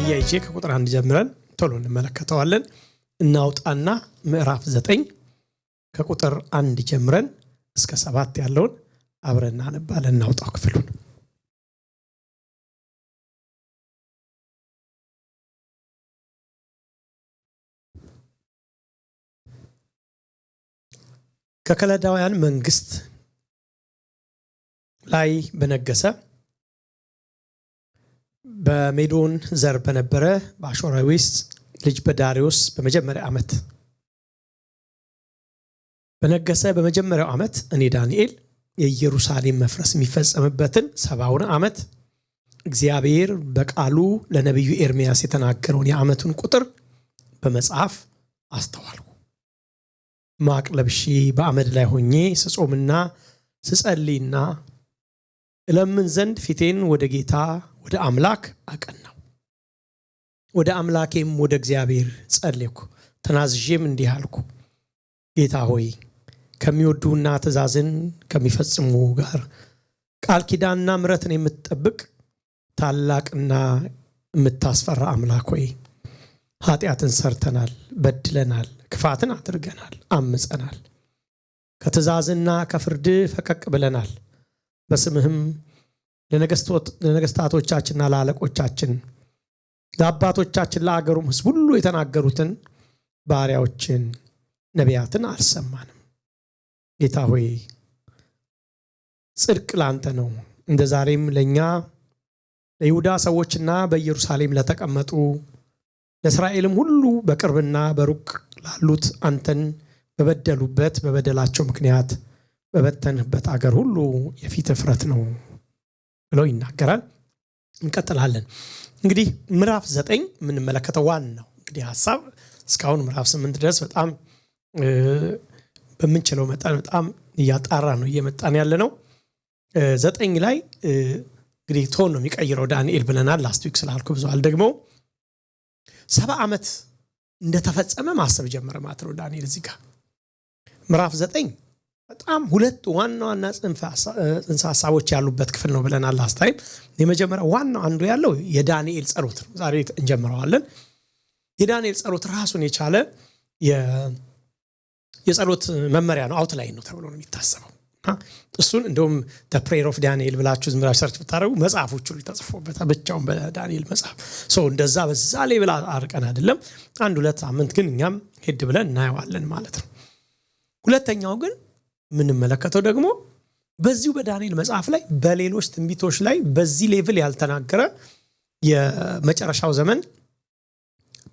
አያይጄ ከቁጥር 1 ጀምረን ቶሎ እንመለከተዋለን። እናውጣና ምዕራፍ 9 ከቁጥር 1 ጀምረን እስከ 7 ያለውን አብረን እናነባለን። እናውጣው ክፍሉን። ከከለዳውያን መንግስት ላይ በነገሰ በሜዶን ዘር በነበረ በአሾራዊስ ልጅ በዳሪዮስ በመጀመሪያ ዓመት በነገሰ በመጀመሪያው ዓመት እኔ ዳንኤል የኢየሩሳሌም መፍረስ የሚፈጸምበትን 70ውን ዓመት እግዚአብሔር በቃሉ ለነብዩ ኤርሚያስ የተናገረውን የዓመቱን ቁጥር በመጽሐፍ አስተዋልኩ። ማቅ ለብሼ በአመድ ላይ ሆኜ ስጾምና ስጸልይና እለምን ዘንድ ፊቴን ወደ ጌታ ወደ አምላክ አቀናው። ወደ አምላኬም ወደ እግዚአብሔር ጸለይኩ። ተናዝዤም እንዲህ አልኩ፣ ጌታ ሆይ ከሚወዱና ትእዛዝን ከሚፈጽሙ ጋር ቃል ኪዳንና ምሕረትን የምትጠብቅ ታላቅና የምታስፈራ አምላክ ሆይ ኃጢአትን ሰርተናል፣ በድለናል፣ ክፋትን አድርገናል፣ አምፀናል፣ ከትእዛዝና ከፍርድ ፈቀቅ ብለናል። በስምህም ለነገስታቶቻችንና ለአለቆቻችን ለአባቶቻችን ለአገሩም ሕዝብ ሁሉ የተናገሩትን ባሪያዎችን ነቢያትን አልሰማንም። ጌታ ሆይ ጽድቅ ላንተ ነው፣ እንደ ዛሬም ለኛ ለይሁዳ ሰዎችና በኢየሩሳሌም ለተቀመጡ ለእስራኤልም ሁሉ በቅርብና በሩቅ ላሉት አንተን በበደሉበት በበደላቸው ምክንያት በበተንህበት አገር ሁሉ የፊት እፍረት ነው ብሎ ይናገራል። እንቀጥላለን። እንግዲህ ምዕራፍ 9 የምንመለከተው ዋናው እንግዲህ ሐሳብ እስካሁን ምዕራፍ 8 ድረስ በጣም በምንችለው መጠን በጣም እያጣራ ነው እየመጣን ያለ ነው። 9 ላይ እንግዲህ ቶን ነው የሚቀይረው ዳንኤል ብለናል። ላስት ዊክ ስላልኩ ብዙ አልደግመው 70 ዓመት እንደተፈጸመ ማሰብ ጀመረ ማለት ነው ዳንኤል እዚህ ጋር። ምዕራፍ 9 በጣም ሁለት ዋና ዋና ጽንሰ ሐሳቦች ያሉበት ክፍል ነው ብለናል ላስት ታይም። የመጀመሪያው ዋናው አንዱ ያለው የዳንኤል ጸሎት ነው። ዛሬ እንጀምረዋለን። የዳንኤል ጸሎት ራሱን የቻለ የጸሎት መመሪያ ነው፣ አውትላይን ነው ተብሎ ነው የሚታሰበው። እሱን እንደውም the prayer of Daniel ብላችሁ ዝም ብላችሁ ሰርች ብታረጉ መጽሐፎቹ ሁሉ ተጽፎበታል ብቻውን በዳንኤል መጽሐፍ። እንደዛ በዛ ላይ ብላ አርቀን አይደለም 1-2 ሳምንት ግን እኛም ሄድ ብለን እናየዋለን ማለት ነው። ሁለተኛው ግን የምንመለከተው ደግሞ በዚሁ በዳንኤል መጽሐፍ ላይ በሌሎች ትንቢቶች ላይ በዚህ ሌቭል ያልተናገረ የመጨረሻው ዘመን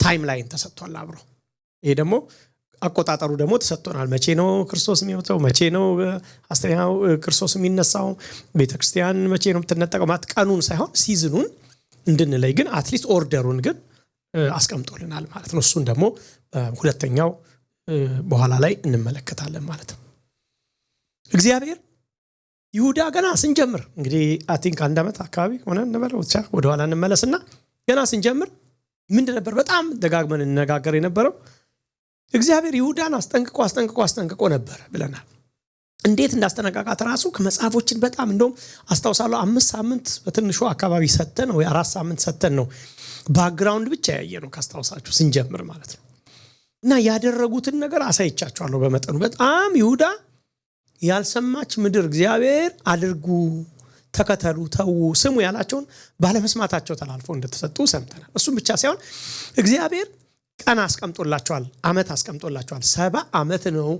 ታይም ላይን ተሰጥቷል አብሮ። ይሄ ደግሞ አቆጣጠሩ ደግሞ ተሰጥቶናል። መቼ ነው ክርስቶስ የሚሞተው፣ መቼ ነው አስተኛው ክርስቶስ የሚነሳው፣ ቤተክርስቲያን መቼ ነው የምትነጠቀው ማለት ቀኑን ሳይሆን ሲዝኑን እንድንለይ ግን አትሊስት ኦርደሩን ግን አስቀምጦልናል ማለት ነው። እሱን ደግሞ ሁለተኛው በኋላ ላይ እንመለከታለን ማለት ነው። እግዚአብሔር ይሁዳ ገና ስንጀምር እንግዲህ አይ ቲንክ 1 ዓመት አካባቢ ሆነ እንበለው ብቻ ወደ ኋላ እንመለስና ገና ስንጀምር ምንድን ነበር በጣም ደጋግመን እንነጋገር የነበረው እግዚአብሔር ይሁዳን አስጠንቅቆ ነበር ብለናል። እንዴት እንዳስጠነቀቃት ራሱ ከመጽሐፎችን በጣም እንደውም አስታውሳለሁ 5 ሳምንት በትንሹ አካባቢ ሰተን ወይ 4 ሳምንት ሰተን ነው ባክግራውንድ ብቻ ያየነው ካስታውሳችሁ ስንጀምር ማለት ነው። እና ያደረጉትን ነገር አሳይቻችኋለሁ በመጠኑ። በጣም ይሁዳ ያልሰማች ምድር እግዚአብሔር አድርጉ፣ ተከተሉ፣ ተው፣ ስሙ ያላቸውን ባለመስማታቸው ተላልፎ እንደተሰጡ ሰምተናል። እሱም ብቻ ሳይሆን እግዚአብሔር ቀን አስቀምጦላቸዋል፣ ዓመት አስቀምጦላቸዋል። 70 ዓመት ነው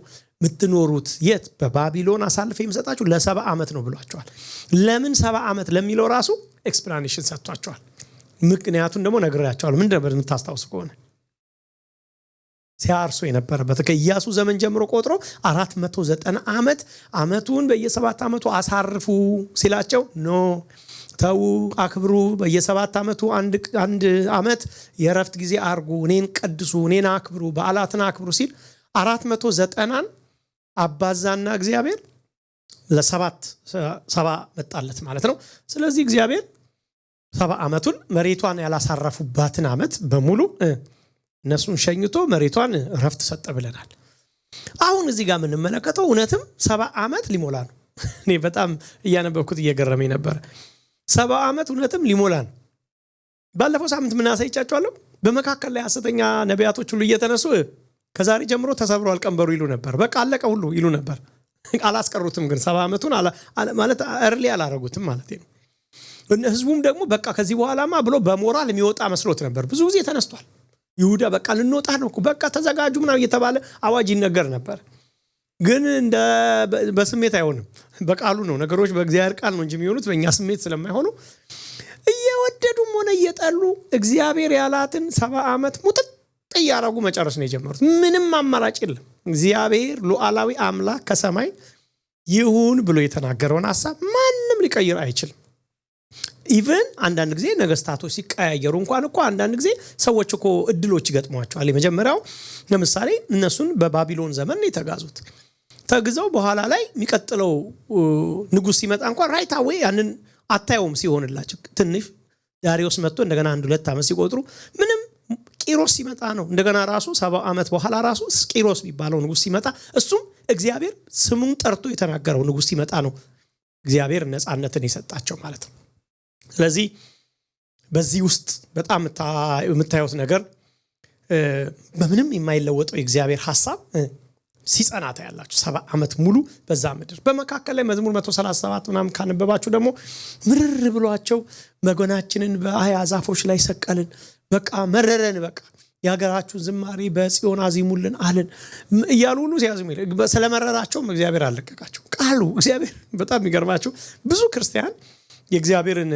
የምትኖሩት፣ የት በባቢሎን አሳልፈ የምሰጣችሁ ለ70 ዓመት ነው ብሏቸዋል። ለምን 70 ዓመት ለሚለው ራሱ ኤክስፕላኔሽን ሰጥቷቸዋል። ምክንያቱም ደግሞ ነግሬያቸዋለሁ። ምን ነበር የምታስታውሱ ከሆነ ሲያርሱ የነበረበት ከኢያሱ ዘመን ጀምሮ ቆጥሮ 490 ዓመት ዓመቱን በየ7 ዓመቱ አሳርፉ ሲላቸው ኖ ተው፣ አክብሩ፣ በየ7 ዓመቱ አንድ ዓመት የረፍት ጊዜ አርጉ፣ እኔን ቀድሱ፣ እኔን አክብሩ፣ በዓላትን አክብሩ ሲል 490ን አባዛና እግዚአብሔር ለ7 መጣለት ማለት ነው። ስለዚህ እግዚአብሔር 70 ዓመቱን መሬቷን ያላሳረፉባትን ዓመት በሙሉ እነሱን ሸኝቶ መሬቷን ረፍት ሰጠ ብለናል። አሁን እዚህ ጋር የምንመለከተው እውነትም 70 ዓመት ሊሞላ ነው። እኔ በጣም እያነበብኩት እየገረመኝ ነበር። 70 ዓመት እውነትም ሊሞላ ነው። ባለፈው ሳምንት ምን አሳይቻችኋለሁ? በመካከል ላይ ሐሰተኛ ነቢያቶች ሁሉ እየተነሱ ከዛሬ ጀምሮ ተሰብሯል ቀንበሩ ይሉ ነበር። በቃ አለቀ ሁሉ ይሉ ነበር። አላስቀሩትም ግን 70 ዓመቱን ማለት እርሊ አላረጉትም ማለት ነው። ህዝቡም ደግሞ በቃ ከዚህ በኋላማ ብሎ በሞራል የሚወጣ መስሎት ነበር። ብዙ ጊዜ ተነስቷል። ይሁዳ በቃ ልንወጣ ነው በቃ ተዘጋጁ ምናምን እየተባለ አዋጅ ይነገር ነበር። ግን እንደ በስሜት አይሆንም፣ በቃሉ ነው ነገሮች። በእግዚአብሔር ቃል ነው እንጂ የሚሆኑት በእኛ ስሜት ስለማይሆኑ እየወደዱም ሆነ እየጠሉ እግዚአብሔር ያላትን 70 ዓመት ሙጥጥ እያረጉ መጨረስ ነው የጀመሩት። ምንም አማራጭ የለም። እግዚአብሔር ሉዓላዊ አምላክ ከሰማይ ይሁን ብሎ የተናገረውን ሐሳብ ማንም ሊቀይር አይችልም። ኢቭን አንዳንድ ጊዜ ነገስታቶች ሲቀያየሩ እንኳን እኮ አንዳንድ ጊዜ ሰዎች እኮ እድሎች ይገጥሟቸዋል። የመጀመሪያው ለምሳሌ እነሱን በባቢሎን ዘመን ነው የተጋዙት። ተግዘው በኋላ ላይ የሚቀጥለው ንጉስ ሲመጣ እንኳን ራይት አዌይ ያንን አታየውም ሲሆንላቸው። ትንሽ ዳሪዮስ መጥቶ እንደገና 1-2 ዓመት ሲቆጥሩ ምንም ቂሮስ ሲመጣ ነው እንደገና ራሱ 70 ዓመት በኋላ ራሱ ቂሮስ የሚባለው ንጉስ ሲመጣ እሱም እግዚአብሔር ስሙን ጠርቶ የተናገረው ንጉስ ሲመጣ ነው እግዚአብሔር ነፃነትን የሰጣቸው ማለት ነው። ስለዚህ በዚህ ውስጥ በጣም የምታዩት ነገር በምንም የማይለወጠው የእግዚአብሔር ሐሳብ ሲጸናታ ያላችሁ 70 ዓመት ሙሉ በዛ ምድር። በመካከል ላይ መዝሙር 137 ምናምን ካነበባችሁ ደግሞ ምርር ብሏቸው መጎናችንን በአያ ዛፎች ላይ ሰቀልን፣ በቃ መረረን፣ በቃ የሀገራችሁን ዝማሬ በጽዮን አዚሙልን አለን እያሉ ሁሉ ሲያዝሙ ስለመረራቸውም እግዚአብሔር አለቀቃቸው። ቃሉ እግዚአብሔር በጣም የሚገርማችሁ ብዙ ክርስቲያን የእግዚአብሔርን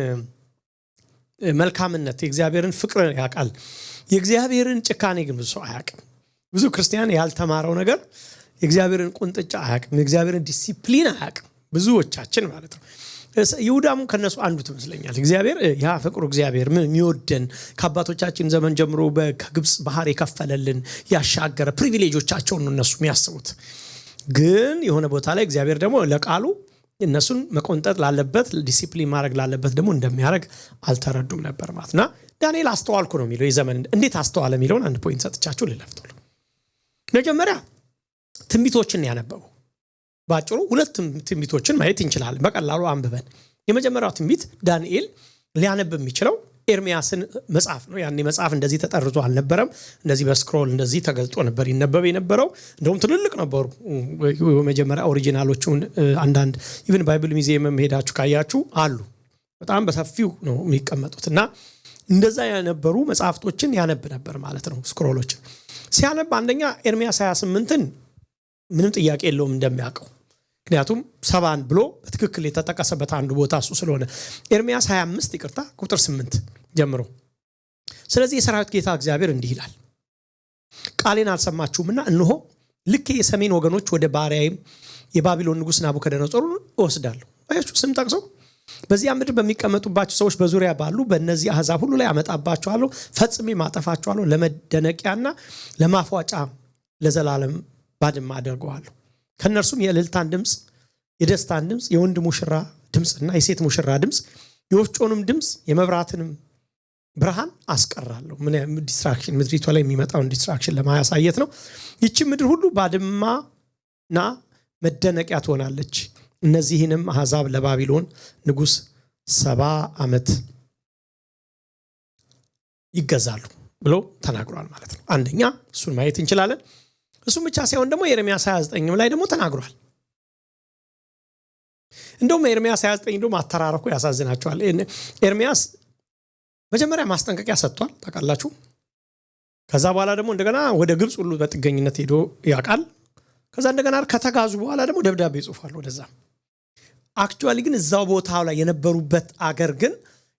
መልካምነት የእግዚአብሔርን ፍቅር ያውቃል። የእግዚአብሔርን ጭካኔ ግን ብዙ ሰው አያውቅም። ብዙ ክርስቲያን ያልተማረው ነገር የእግዚአብሔርን ቁንጥጫ አያውቅም፣ የእግዚአብሔርን ዲሲፕሊን አያውቅም። ብዙዎቻችን ማለት ነው። ይሁዳም ከነሱ አንዱ ትመስለኛል። እግዚአብሔር ያ ፍቅሩ እግዚአብሔር የሚወደን ከአባቶቻችን ዘመን ጀምሮ ከግብጽ ባህር የከፈለልን ያሻገረ ፕሪቪሌጆቻቸውን ነው እነሱ የሚያስቡት። ግን የሆነ ቦታ ላይ እግዚአብሔር ደግሞ ለቃሉ እነሱን መቆንጠጥ ላለበት ዲሲፕሊን ማድረግ ላለበት ደግሞ እንደሚያደርግ አልተረዱም ነበር ማለትና ዳንኤል አስተዋልኩ ነው የሚለው። የዘመን እንዴት አስተዋለ የሚለውን አንድ ፖይንት ሰጥቻችሁ ልለፍተው። መጀመሪያ ትንቢቶችን ያነበቡ ባጭሩ 2 ትንቢቶችን ማየት እንችላለን በቀላሉ አንብበን። የመጀመሪያው ትንቢት ዳንኤል ሊያነብ የሚችለው ኤርሚያስን መጽሐፍ ነው። ያኔ መጽሐፍ እንደዚህ ተጠርዞ አልነበረም። እንደዚህ በስክሮል እንደዚህ ተገልጦ ነበር ይነበብ የነበረው። እንደውም ትልልቅ ነበሩ የመጀመሪያ ኦሪጂናሎቹን። አንዳንድ ኢቭን ባይብል ሙዚየም ሄዳችሁ ካያችሁ አሉ። በጣም በሰፊው ነው የሚቀመጡትና እንደዛ ያነበሩ መጽሐፍቶችን ያነብ ነበር ማለት ነው። ስክሮሎችን ሲያነብ አንደኛ ኤርሚያስ 28ን ምንም ጥያቄ የለውም እንደሚያውቀው፣ ምክንያቱም 70 ብሎ በትክክል የተጠቀሰበት አንዱ ቦታ እሱ ስለሆነ። ኤርሚያስ 25 ይቅርታ ቁጥር 8 ጀምሮ ስለዚህ የሰራዊት ጌታ እግዚአብሔር እንዲህ ይላል፣ ቃሌን አልሰማችሁምና እነሆ ልክ የሰሜን ወገኖች ወደ ባሪያዬም የባቢሎን ንጉስ ናቡከደነጾር ወስዳለሁ። አያችሁ ስም ጠቅሶ በዚያ ምድር በሚቀመጡባቸው ሰዎች በዙሪያ ባሉ በእነዚህ አሕዛብ ሁሉ ላይ አመጣባቸዋለሁ፣ ፈጽሜ ማጠፋቸዋለሁ፣ ለመደነቂያና ለማፏጫ ለዘላለም ባድማ አደርገዋለሁ። ከነርሱም የእልልታን ድምፅ፣ የደስታን ድምፅ፣ የወንድ ሙሽራ ድምፅና የሴት ሙሽራ ድምፅ፣ የወፍጮንም ድምፅ፣ የመብራትንም ብርሃን አስቀራለሁ። ምን ዲስትራክሽን ምድሪቷ ላይ የሚመጣውን ዲስትራክሽን ለማያሳየት ነው። ይቺ ምድር ሁሉ ባድማና መደነቂያ ትሆናለች። እነዚህንም አሕዛብ ለባቢሎን ንጉስ 70 ዓመት ይገዛሉ ብሎ ተናግሯል ማለት ነው። አንደኛ እሱን ማየት እንችላለን። እሱም ብቻ ሳይሆን ደግሞ ኤርሚያስ 29 ላይ ደግሞ ተናግሯል። እንደውም ኤርሚያስ 29 እንደውም አተራረኩ ያሳዝናቸዋል። ኤርሚያስ መጀመሪያ ማስጠንቀቂያ ሰጥቷል ታውቃላችሁ። ከዛ በኋላ ደግሞ እንደገና ወደ ግብጽ ሁሉ በጥገኝነት ሄዶ ያውቃል። ከዛ እንደገና ከተጋዙ በኋላ ደግሞ ደብዳቤ ጽፏል ወደዛ። አክቹአሊ ግን እዛው ቦታው ላይ የነበሩበት አገር ግን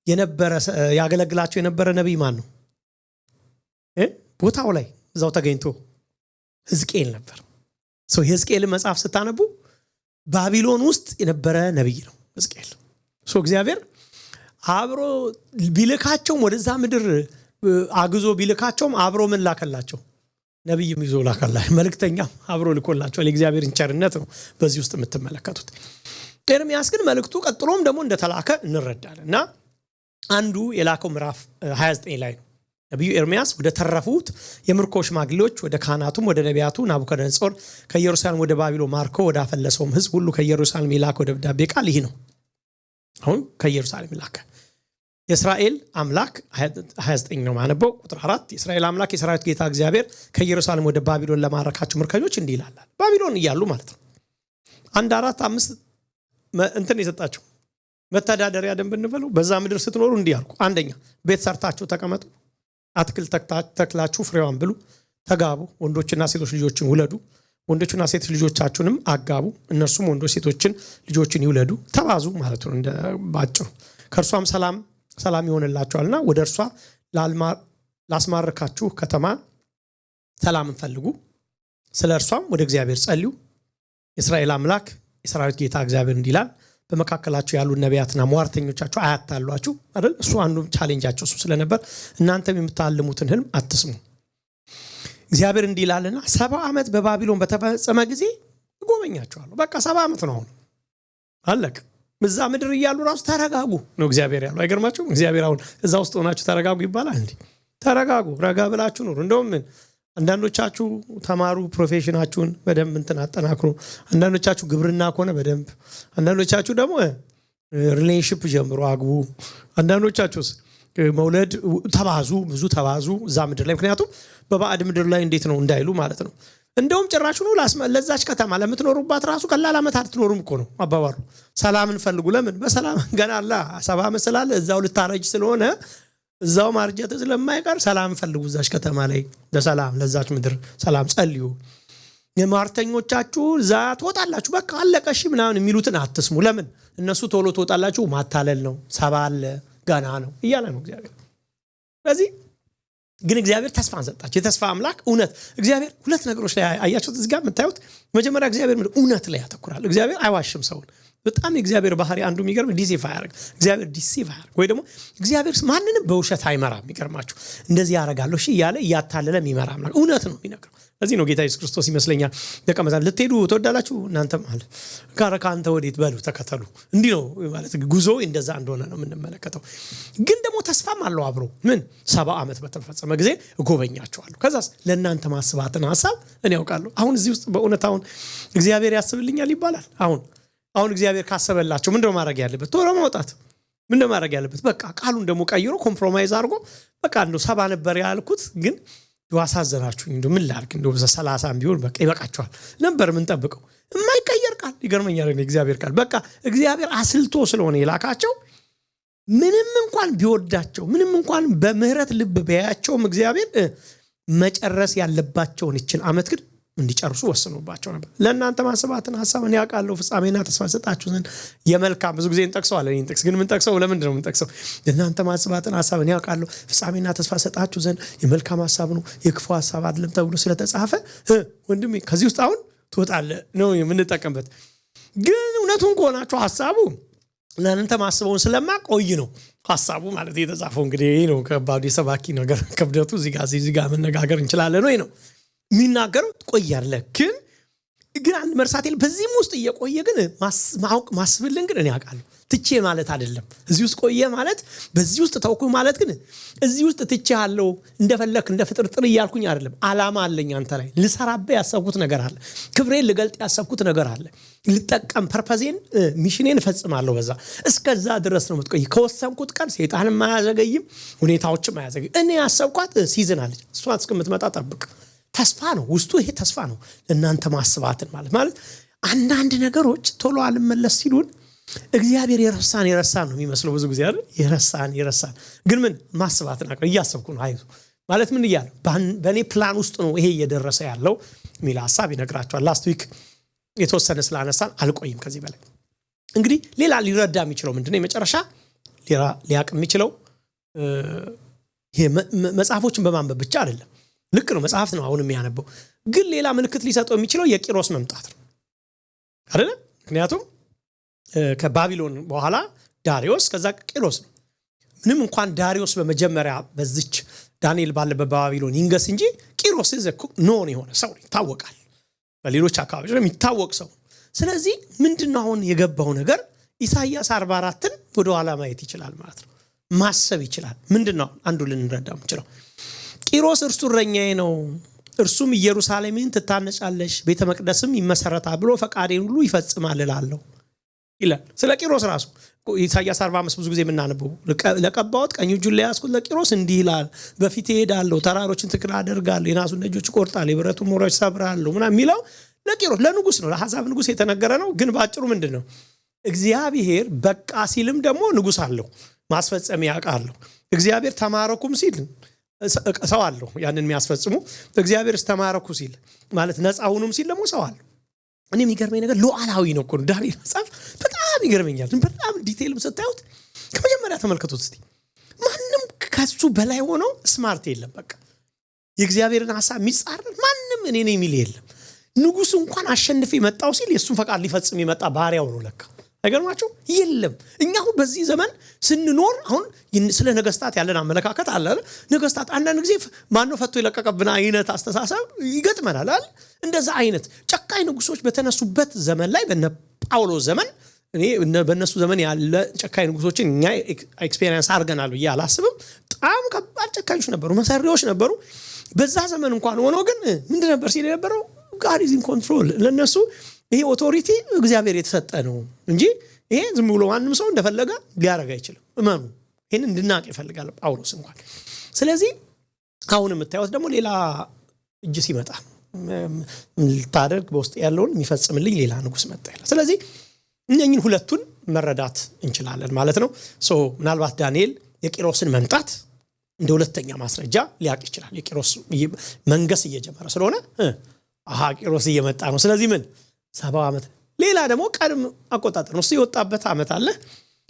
የነበረ ያገለግላቸው የነበረ ነብይ ማን ነው? ቦታው ላይ እዛው ተገኝቶ ሕዝቅኤል ነበር። የሕዝቅኤል መጽሐፍ ስታነቡ ባቢሎን ውስጥ የነበረ ነብይ ነው ሕዝቅኤል። እግዚአብሔር አብሮ ቢልካቸውም ወደዛ ምድር አግዞ ቢልካቸውም አብሮ ምን ላከላቸው? ነብይም ይዞ ላከላቸው፣ መልእክተኛም አብሮ ልኮላቸው። የእግዚአብሔርን ቸርነት ነው በዚህ ውስጥ የምትመለከቱት። ኤርሚያስ ግን መልእክቱ ቀጥሎም ደግሞ እንደተላከ እንረዳለን እና አንዱ የላከው ምዕራፍ 29 ላይ ነው። ነብዩ ኤርሚያስ ወደ ተረፉት የምርኮ ሽማግሌዎች ወደ ካህናቱም ወደ ነቢያቱ ናቡከደነጾር ከኢየሩሳሌም ወደ ባቢሎን ማርኮ ወደ አፈለሰውም ሕዝብ ሁሉ ከኢየሩሳሌም የላከው ደብዳቤ ቃል ይህ ነው። አሁን ከኢየሩሳሌም ላከ። የእስራኤል አምላክ 29 ነው ማነበው ቁጥር 4 የእስራኤል አምላክ የሰራዊት ጌታ እግዚአብሔር ከኢየሩሳሌም ወደ ባቢሎን ለማረካቸው ምርኮኞች እንዲህ ይላል። ባቢሎን እያሉ ማለት ነው 1 4 5 እንትን የሰጣቸው መተዳደሪያ ደንብ እንበለው በዛ ምድር ስትኖሩ እንዲህ አልኩ። አንደኛ ቤት ሰርታችሁ ተቀመጡ፣ አትክልት ተክላችሁ ፍሬዋን ብሉ፣ ተጋቡ፣ ወንዶችና ሴቶች ልጆችን ውለዱ፣ ወንዶችና ሴት ልጆቻችሁንም አጋቡ፣ እነርሱም ወንዶች ሴቶችን ልጆችን ይውለዱ፣ ተባዙ ማለት ነው እንደ ባጭሩ። ከእርሷም ሰላም ይሆንላችኋልና ወደ እርሷ ላስማርካችሁ ከተማ ሰላምን ፈልጉ፣ ስለ እርሷም ወደ እግዚአብሔር ጸልዩ። የእስራኤል አምላክ የሰራዊት ጌታ እግዚአብሔር እንዲህ ይላል፣ በመካከላችሁ ያሉ ነቢያትና ሟርተኞቻችሁ አያታሏችሁ አይደል? እሱ አንዱ ቻሌንጃቸው እሱ ስለነበር እናንተም የምታልሙትን ህልም አትስሙ። እግዚአብሔር እንዲህ ይላልና 70 ዓመት በባቢሎን በተፈጸመ ጊዜ እጎበኛችኋለሁ። በቃ 70 ዓመት ነው አሁን አለቀ። በዛ ምድር እያሉ ራሱ ተረጋጉ ነው እግዚአብሔር ያለው። አይገርማችሁም? እግዚአብሔር አሁን እዛ ውስጥ ሆናችሁ ተረጋጉ ይባላል እንዴ? ተረጋጉ፣ ረጋ ብላችሁ ኑሩ። እንደውም አንዳንዶቻችሁ ተማሩ፣ ፕሮፌሽናችሁን በደንብ እንትን አጠናክሩ። አንዳንዶቻችሁ ግብርና ከሆነ በደንብ፣ አንዳንዶቻችሁ ደግሞ ሪሌሽንሺፕ ጀምሩ፣ አግቡ። አንዳንዶቻችሁስ መውለድ ተባዙ፣ ብዙ ተባዙ እዛ ምድር ላይ። ምክንያቱም በባዕድ ምድር ላይ እንዴት ነው እንዳይሉ ማለት ነው። እንደውም ጭራሹ ነው ለዛች ከተማ ለምትኖሩባት ራሱ ቀላል ዓመት አትኖሩም እኮ ነው አባባሉ። ሰላምን ፈልጉ። ለምን? በሰላም ገና አላ 70 ዓመት ስላለ እዛው ልታረጅ ስለሆነ እዛው ማርጀት ስለማይቀር ሰላም ፈልጉ እዛች ከተማ ላይ ለሰላም ለዛች ምድር ሰላም ጸልዩ። የማርተኞቻችሁ እዛ ትወጣላችሁ በቃ አለቀሽ ምናምን የሚሉትን አትስሙ። ለምን? እነሱ ቶሎ ትወጣላችሁ ማታለል ነው፣ 70 አለ ገና ነው እያለ ነው እግዚአብሔር። ስለዚህ ግን እግዚአብሔር ተስፋን ሰጣቸው። የተስፋ አምላክ እውነት እግዚአብሔር ሁለት ነገሮች ላይ አያችሁት እዚህ ጋር የምታዩት። መጀመሪያ እግዚአብሔር እውነት ላይ ያተኩራል። እግዚአብሔር አይዋሽም ሰውን። በጣም የእግዚአብሔር ባህሪ አንዱ የሚገርም ዲሲቭ አያደርግ። እግዚአብሔር ዲሲቭ አያደርግ ወይ ደግሞ እግዚአብሔር ማንንም በውሸት አይመራም። የሚገርማችሁ እንደዚህ ያደርጋለሁ እሺ እያለ እያታለለ የሚመራ አምላክ እውነት ነው የሚነግረው። ለዚህ ነው ጌታ ኢየሱስ ክርስቶስ ይመስለኛል ደቀ መዛሙርት ልትሄዱ ትወዳላችሁ እናንተም አለ ከአንተ ወዴት በሉ ተከተሉ። እንዲህ ነው ማለት ጉዞ እንደዛ እንደሆነ ነው የምንመለከተው። ግን ደግሞ ተስፋም አለው አብሮ ምን 70 ዓመት በተፈጸመ ጊዜ እጎበኛቸዋለሁ። ከዛስ ለእናንተ ማስባትን ሐሳብ እኔ ያውቃለሁ። አሁን እዚህ ውስጥ በእውነት አሁን እግዚአብሔር ያስብልኛል ይባላል። አሁን እግዚአብሔር ካሰበላቸው ምንድነው ማድረግ ያለበት? ቶሎ ማውጣት። ምንድነው ማድረግ ያለበት? በቃ ቃሉን ደግሞ ቀይሮ ኮምፕሮማይዝ አድርጎ በቃ እንደው 70 ነበር ያልኩት ግን ዋሳዘናችሁኝ እንደው ምን ላድርግ እንደው 30 ቢሆን በቃ ይበቃቸዋል ነበር ምን ጠብቀው የማይቀየር ቃል ይገርመኛል። እግዚአብሔር ቃል በቃ እግዚአብሔር አስልቶ ስለሆነ የላካቸው ምንም እንኳን ቢወዳቸው ምንም እንኳን በምህረት ልብ ቢያያቸውም እግዚአብሔር መጨረስ ያለባቸውን ይችን ዓመት ግን እንዲጨርሱ ወስኖባቸው ነበር። ለእናንተ ማስባትን ሐሳብ እኔ ያውቃለሁ ፍጻሜና ተስፋ ሰጣችሁ ዘንድ የመልካም ብዙ ጊዜ እንጠቅሰዋለን። ይህን ጥቅስ ግን ምን ጠቅሰው ለምንድን ነው የምንጠቅሰው? ለእናንተ ማስባትን ሐሳብ እኔ ያውቃለሁ ፍጻሜና ተስፋ ሰጣችሁ ዘንድ የመልካም ሐሳብ ነው የክፉ ሐሳብ አይደለም ተብሎ ስለተጻፈ ወንድሜ ከዚህ ውስጥ አሁን ትወጣለህ ነው የምንጠቀምበት። ግን እውነቱን ከሆናችሁ ሐሳቡ ለእናንተ ማስበውን ስለማቆይ ነው ሐሳቡ ማለት የተጻፈው። እንግዲህ ይሄ ነው ከባዱ የሰባኪ ነገር ክብደቱ። እዚህ ጋር መነጋገር እንችላለን ወይ ነው የሚናገረው። ቆያለ ግን አንድ መርሳት የለም። በዚህም ውስጥ እየቆየ ግን ማስብልን ግን እኔ ያውቃለሁ ትቼ ማለት አይደለም። እዚህ ውስጥ ቆየ ማለት በዚህ ውስጥ ተውኩ ማለት ግን እዚህ ውስጥ ትቼ አለው እንደፈለክ እንደ ፍጥርጥር እያልኩኝ አይደለም። ዓላማ አለኝ አንተ ላይ ልሰራበት ያሰብኩት ነገር አለ። ክብሬን ልገልጥ ያሰብኩት ነገር አለ። ልጠቀም ፐርፐዜን ሚሽኔን እፈጽማለሁ። በዛ እስከዛ ድረስ ነው የምትቆይ። ከወሰንኩት ቀን ሰይጣንም ማያዘገይም ሁኔታዎችም ማያዘገይም። እኔ ያሰብኳት ሲዝን አለች። እሷ እስከምትመጣ ጠብቅ። ተስፋ ነው ውስጡ። ይሄ ተስፋ ነው እናንተ ማስባትን ማለት አንዳንድ ነገሮች ቶሎ አልመለስ ሲሉን እግዚአብሔር የረሳን ነው የሚመስለው ብዙ ጊዜ አይደል? የረሳን ግን ምን ማስባትን አቀ እያሰብኩ ነው አይዞ ማለት ምን ይያል በኔ ፕላን ውስጥ ነው ይሄ እየደረሰ ያለው ሚል ሐሳብ ይነግራቸዋል። ላስት ዊክ የተወሰነ ስላነሳን አልቆይም ከዚህ በላይ። እንግዲህ ሌላ ሊረዳ የሚችለው ምንድነው? የመጨረሻ ሊያቅ የሚችለው ይሄ መጽሐፎችን በማንበብ ብቻ አይደለም። ልክ ነው መጽሐፍት ነው አሁን የሚያነበው። ግን ሌላ ምልክት ሊሰጠው የሚችለው የቂሮስ መምጣት ነው አይደል? ምክንያቱም ከባቢሎን በኋላ ዳሪዮስ ከዛ ቂሮስ ነው። ምንም እንኳን ዳሪዮስ በመጀመሪያ በዚች ዳንኤል ባለበት ባቢሎን ይንገስ እንጂ ቂሮስ ኖን የሆነ ሰው ይታወቃል። በሌሎች አካባቢዎች የሚታወቅ ሰው። ስለዚህ ምንድነው አሁን የገባው ነገር? ኢሳይያስ 44ን ወደ ኋላ ማየት ይችላል ማለት ነው። ማሰብ ይችላል። ምንድነው አንዱ ልንረዳው የምንችለው? ቂሮስ እርሱ እረኛዬ ነው፣ እርሱም ኢየሩሳሌምን ትታነጻለሽ፣ ቤተ መቅደስም ይመሰረታል ብሎ ፈቃዴን ሁሉ ይፈጽማል እላለሁ። ይላል ስለ ቂሮስ ራሱ ኢሳይያስ 45 ብዙ ጊዜ የምናነበው ለቀባውት ቀኝ እጁን ለያዝኩት ለቂሮስ እንዲህ ይላል በፊቴ እሄዳለሁ ተራሮችን ትክል አደርጋለሁ የናሱን ደጆች እቆርጣለሁ የብረቱን ሞራዎች ሰብራለሁ ምናምን የሚለው ለቂሮስ ለንጉስ ነው ለአሕዛብ ንጉስ የተነገረ ነው። ግን ባጭሩ ምንድነው እግዚአብሔር በቃ ሲልም ደግሞ ንጉስ አለው ማስፈጸሚያ ያውቃለሁ። እግዚአብሔር ተማረኩም ሲል ሰው አለው ያንን የሚያስፈጽሙ። እግዚአብሔር ተማረኩ ሲል ማለት ነፃ ሁኑም ሲል ደግሞ ሰው አለው። እኔ የሚገርመኝ ነገር ሉዓላዊ ነው እኮ ዳንኤል መጽሐፍ በጣም ይገርመኛል። በጣም ዲቴይልም ስታዩት ከመጀመሪያ ተመልከቱት እስቲ። ማንም ከሱ በላይ ሆኖ ስማርት የለም። በቃ የእግዚአብሔርን ሐሳብ የሚጻረር ማንም እኔ ነኝ የሚል የለም። ንጉስ እንኳን አሸንፎ የመጣው ሲል የሱን ፈቃድ ሊፈጽም የመጣ ባሪያው ነው ለካ። አይገርማችሁ? የለም እኛ አሁን በዚህ ዘመን ስንኖር አሁን ስለ ነገስታት ያለን አመለካከት አለ አይደል? ነገስታት አንዳንድ ጊዜ ማን ነው ፈቶ የለቀቀብና አይነት አስተሳሰብ ይገጥመናል አይደል? እንደዛ አይነት ጨካኝ ንጉሶች በተነሱበት ዘመን ላይ በነ ጳውሎስ ዘመን እኔ በእነሱ ዘመን ያለ ጨካኝ ንጉሶችን እኛ ኤክስፒሪየንስ አድርገናል ብዬ አላስብም። በጣም ከባድ ጨካኞች ነበሩ፣ መሰሪዎች ነበሩ። በዛ ዘመን እንኳን ሆኖ ግን ምንድን ነበር ሲል የነበረው God is in control። ለነሱ ይሄ ኦቶሪቲ እግዚአብሔር የተሰጠ ነው እንጂ ይሄ ዝም ብሎ ማንም ሰው እንደፈለገ ሊያረጋ አይችልም። እመኑ። ይሄን እንድናቅ ይፈልጋል ጳውሎስ እንኳን። ስለዚህ አሁን የምታዩት ደግሞ ሌላ እጅ ሲመጣ ታደርግ በውስጥ ያለውን የሚፈጽምልኝ ሌላ ንጉስ መጣ ይላል። ስለዚህ እነኚህን ሁለቱን መረዳት እንችላለን ማለት ነው። ምናልባት ዳንኤል የቂሮስን መምጣት እንደ ሁለተኛ ማስረጃ ሊያቅ ይችላል። የቂሮስ መንገስ እየጀመረ ስለሆነ ቂሮስ እየመጣ ነው። ስለዚህ ምን 70 ዓመት ሌላ ደግሞ ቀድም አቆጣጠር ነው። እሱ የወጣበት ዓመት አለ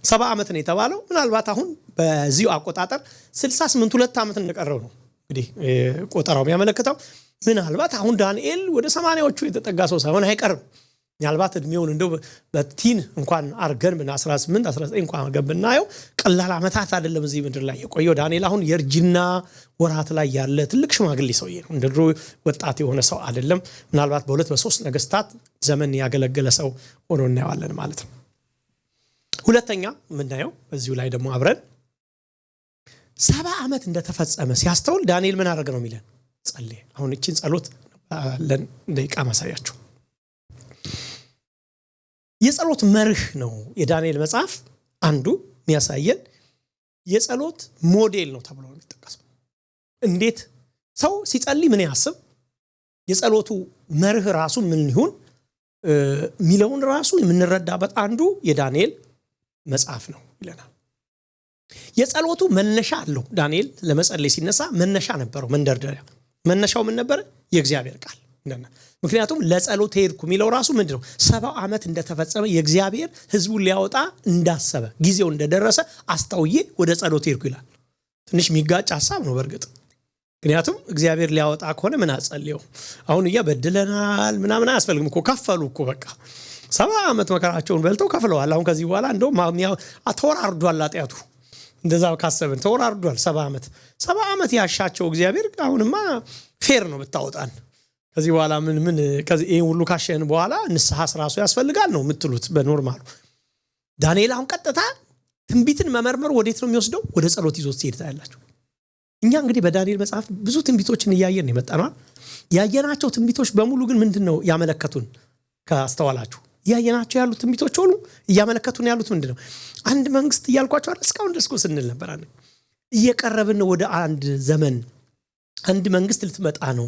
70 ዓመት ነው የተባለው። ምናልባት አሁን በዚሁ አቆጣጠር 68 2 ዓመት እንደቀረው ነው እንግዲህ ቆጠራው የሚያመለክተው። ምናልባት አሁን ዳንኤል ወደ 80ዎቹ የተጠጋ ሰው ሳይሆን አይቀርም። ምናልባት እድሜውን እንደው በቲን እንኳን አርገን በ 18 19 እንኳን ገብናየው ቀላል ዓመታት አይደለም እዚህ ምድር ላይ የቆየው ዳንኤል። አሁን የርጅና ወራት ላይ ያለ ትልቅ ሽማግሌ ሰውዬ ነው። እንደድሮ ወጣት የሆነ ሰው አይደለም። ምናልባት በሁለት በሶስት ነገስታት ዘመን ያገለገለ ሰው ሆኖ እናየዋለን ማለት ነው። ሁለተኛ ምናየው በዚሁ ላይ ደግሞ አብረን 70 ዓመት እንደተፈጸመ ሲያስተውል ዳንኤል ምን አደረገ ነው የሚለን? ጸልይ። አሁን እቺን ጸሎት ለደቂቃ ማሳያችሁ። የጸሎት መርህ ነው የዳንኤል መጽሐፍ አንዱ የሚያሳየን የጸሎት ሞዴል ነው ተብሎ የሚጠቀሰው። እንዴት ሰው ሲጸልይ ምን ያስብ፣ የጸሎቱ መርህ ራሱ ምን ይሁን ሚለውን ራሱ የምንረዳበት አንዱ የዳንኤል መጽሐፍ ነው ይለናል። የጸሎቱ መነሻ አለው። ዳንኤል ለመጸለይ ሲነሳ መነሻ ነበረው፣ መንደርደሪያ። መነሻው ምን ነበር? የእግዚአብሔር ቃል። ምክንያቱም ለጸሎት ሄድኩ የሚለው ራሱ ምንድነው? 70 ዓመት እንደተፈጸመ የእግዚአብሔር ህዝቡን ሊያወጣ እንዳሰበ ጊዜው እንደደረሰ አስተውዬ ወደ ጸሎት ሄድኩ ይላል። ትንሽ የሚጋጭ ሐሳብ ነው በርግጥ። ምክንያቱም እግዚአብሔር ሊያወጣ ከሆነ ምን አጸልየው? አሁን በድለናል ምናምን አያስፈልግም እኮ፣ ከፈሉ እኮ በቃ 70 ዓመት መከራቸውን በልተው ከፍለዋል። አሁን ከዚህ በኋላ እንደውም ተወራርዷል ኃጢአቱ። እንደዛ ካሰብን ተወራርዷል 70 ዓመት ያሻቸው እግዚአብሔር አሁንማ ፌር ነው ብታወጣን። ከዚህ በኋላ ምን ከዚህ ይሄን ሁሉ ካሸን በኋላ ንስሐስ ራሱ ያስፈልጋል ነው የምትሉት በኖርማሉ። ዳንኤል አሁን ቀጥታ ትንቢትን መመርመር ወዴት ነው የሚወስደው? ወደ ጸሎት ይዞት ሲሄድ ታያላችሁ። እኛ እንግዲህ በዳንኤል መጽሐፍ ብዙ ትንቢቶችን እያየን ነው የመጣነው። ያየናቸው ትንቢቶች በሙሉ ግን ምንድነው ያመለከቱን? ካስተዋላችሁ ያየናቸው ያሉት ትንቢቶች ሁሉ እያመለከቱን ያሉት ምንድነው? አንድ መንግስት እያልኳቸው አይደል እስካሁን ድረስ ስንል ነበር። እየቀረብን ወደ አንድ ዘመን አንድ መንግስት ልትመጣ ነው።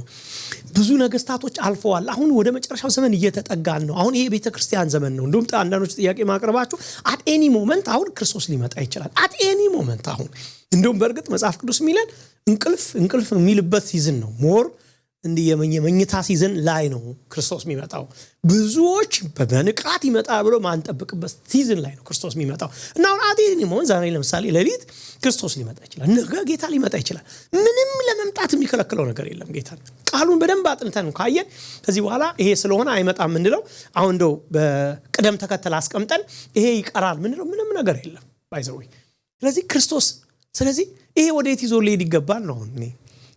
ብዙ ነገስታቶች አልፈዋል። አሁን ወደ መጨረሻው ዘመን እየተጠጋን ነው። አሁን ይሄ ቤተክርስቲያን ዘመን ነው። እንደውም አንዳንዶች ጥያቄ ማቅረባችሁ አት ኤኒ ሞመንት አሁን ክርስቶስ ሊመጣ ይችላል። አት ኤኒ ሞመንት አሁን እንደውም በርግጥ መጽሐፍ ቅዱስ የሚለን እንቅልፍ የሚልበት ሲዝን ነው። ሞር እንዲህ የመኝታ ሲዝን ላይ ነው ክርስቶስ የሚመጣው። ብዙዎች በንቃት ይመጣ ብሎ ማንጠብቅበት ሲዝን ላይ ነው ክርስቶስ የሚመጣው። እና አሁን አት ኤኒ ሞመንት ዛሬ ለምሳሌ ሌሊት ክርስቶስ ሊመጣ ይችላል። ነገ ጌታ ሊመጣ ይችላል። ምንም ለመምጣት የሚከለክለው ነገር የለም። ጌታ ቃሉን በደንብ አጥንተን ካየን ከዚህ በኋላ ይሄ ስለሆነ አይመጣም ምንለው አሁን እንደው በቅደም ተከተል አስቀምጠን ይሄ ይቀራል ምንለው ምንም ነገር የለም ባይዘው። ስለዚህ ይሄ ወዴት ይዞ ሊሄድ ይገባል ነው።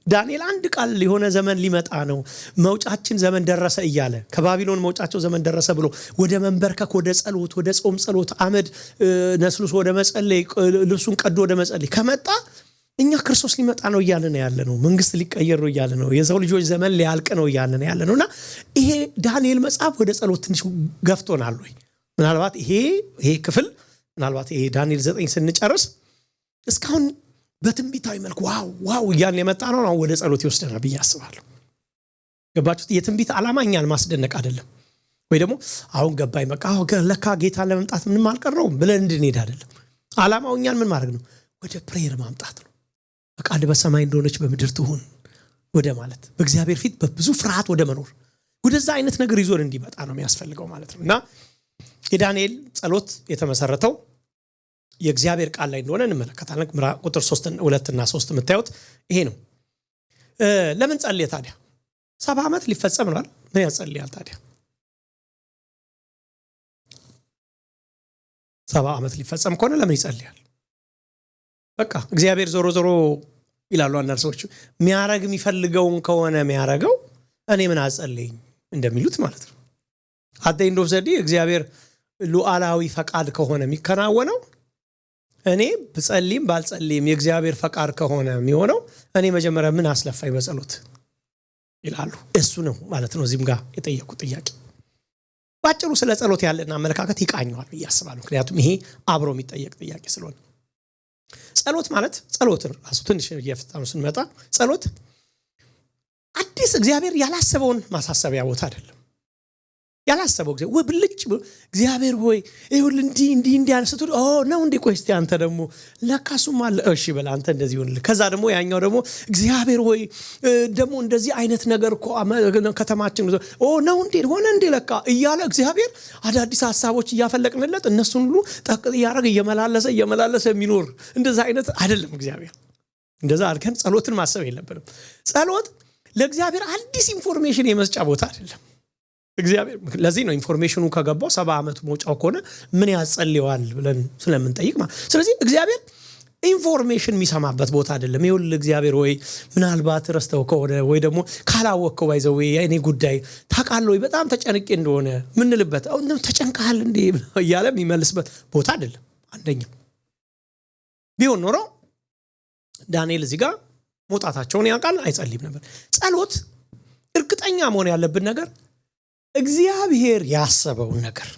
ዳንኤል አንድ ቃል የሆነ ዘመን ሊመጣ ነው፣ መውጫችን ዘመን ደረሰ እያለ ከባቢሎን መውጫቸው ዘመን ደረሰ ብሎ ወደ መንበርከክ፣ ወደ ጸሎት፣ ወደ ጾም ጸሎት፣ አመድ ነስሉስ ወደ መጸለይ፣ ልብሱን ቀዶ ወደ መጸለይ ከመጣ እኛ ክርስቶስ ሊመጣ ነው እያለ ነው ያለ ነው። መንግስት ሊቀየር ነው እያለ ነው። የሰው ልጆች ዘመን ሊያልቅ ነው እያለ ነው ያለ ነውና ይሄ ዳንኤል መጽሐፍ ወደ ጸሎት ትንሽ ገፍቶናል ወይ? ምናልባት ይሄ ክፍል ምናልባት ይሄ ዳንኤል 9 ስንጨርስ እስካሁን በትንቢታዊ መልኩ ዋው እያልን የመጣ ነው ወደ ጸሎት ይወስደናል ብዬ አስባለሁ። ገባችሁት? የትንቢት ዓላማ እኛን ማስደነቅ አይደለም፣ ወይ ደግሞ አሁን ገባኝ በቃ ለካ ጌታ ለመምጣት ምንም አልቀረውም ብለን እንድንሄድ አይደለም። ዓላማው እኛን ምን ማድረግ ነው? ወደ ፕሬየር ማምጣት ነው። ፈቃድ በሰማይ እንደሆነች በምድር ትሁን ወደ ማለት በእግዚአብሔር ፊት በብዙ ፍርሃት ወደ መኖር ወደዛ አይነት ነገር ይዞን እንዲመጣ ነው የሚያስፈልገው ማለት ነው። እና የዳንኤል ጸሎት የተመሰረተው የእግዚአብሔር ቃል ላይ እንደሆነ እንመለከታለን። ቁጥር 2 እና 3 የምታዩት ይሄ ነው። ለምን ጸልየ ታዲያ? 70 ዓመት ሊፈጸም ነው አይደል? ምን ያጸልያል ታዲያ? 70 ዓመት ሊፈጸም ከሆነ ለምን ይጸልያል? በቃ እግዚአብሔር ዞሮ ይላሉ አንዳንድ ሰዎች የሚያረግ የሚፈልገውን ከሆነ የሚያረገው እኔ ምን አጸልይኝ እንደሚሉት ማለት ነው። አደይንዶ ዘዲ እግዚአብሔር ሉዓላዊ ፈቃድ ከሆነ የሚከናወነው እኔ ብጸልይም ባልጸልይም የእግዚአብሔር ፈቃድ ከሆነ የሚሆነው እኔ መጀመሪያ ምን አስለፋይ በጸሎት ይላሉ። እሱ ነው ማለት ነው እዚህም ጋር የጠየቁት ጥያቄ። ባጭሩ ስለ ጸሎት ያለና አመለካከት ይቃኘዋል ብዬ አስባለሁ። ምክንያቱም ይሄ አብሮ የሚጠየቅ ጥያቄ ስለሆነ ጸሎት ማለት ጸሎትን ራሱ ትንሽ እየፈታኑ ስንመጣ ጸሎት አዲስ እግዚአብሔር ያላሰበውን ማሳሰቢያ ቦታ አይደለም። ያላሰበው ብልጭ እግዚአብሔር ሆይ ይሁን እንዲ ያነሰቱ ነው እንዴ? ቆይ እስቲ አንተ ደግሞ ለካሱም አለ እሺ በል አንተ እንደዚህ ይሁን። ከዛ ደግሞ ያኛው ደግሞ እግዚአብሔር ሆይ ደግሞ እንደዚህ አይነት ነገር እኮ ከተማችን ነው እንዴ ሆነ እንዴ ለካ እያለ እግዚአብሔር አዳዲስ ሐሳቦች እያፈለቅንለት እነሱን ሁሉ ጠቅ ያረግ እየመላለሰ የሚኖር እንደዛ አይነት አይደለም እግዚአብሔር። እንደዛ አድርገን ጸሎትን ማሰብ የለብንም። ጸሎት ለእግዚአብሔር አዲስ ኢንፎርሜሽን የመስጫ ቦታ አይደለም። እግዚአብሔር ለዚህ ነው ኢንፎርሜሽኑ ከገባው 70 ዓመት ሞጫው ከሆነ ምን ያጸልየዋል ብለን ስለምንጠይቅ ማለት። ስለዚህ እግዚአብሔር ኢንፎርሜሽን የሚሰማበት ቦታ አይደለም። ይሁን እግዚአብሔር ወይ ምናልባት ረስተው ከሆነ ወይ ደግሞ ካላወቀው ባይዘው የኔ ጉዳይ ታውቃለህ ወይ በጣም ተጨንቄ እንደሆነ ምንልበት ነው ተጨንቃል እንዴ እያለ የሚመልስበት ቦታ አይደለም። አንደኛው ቢሆን ኖሮ ዳንኤል እዚህ ጋር ሞጣታቸውን ያውቃል አይጸልይም ነበር። ጸሎት እርግጠኛ መሆን ያለብን ነገር እግዚአብሔር ያሰበው ነገር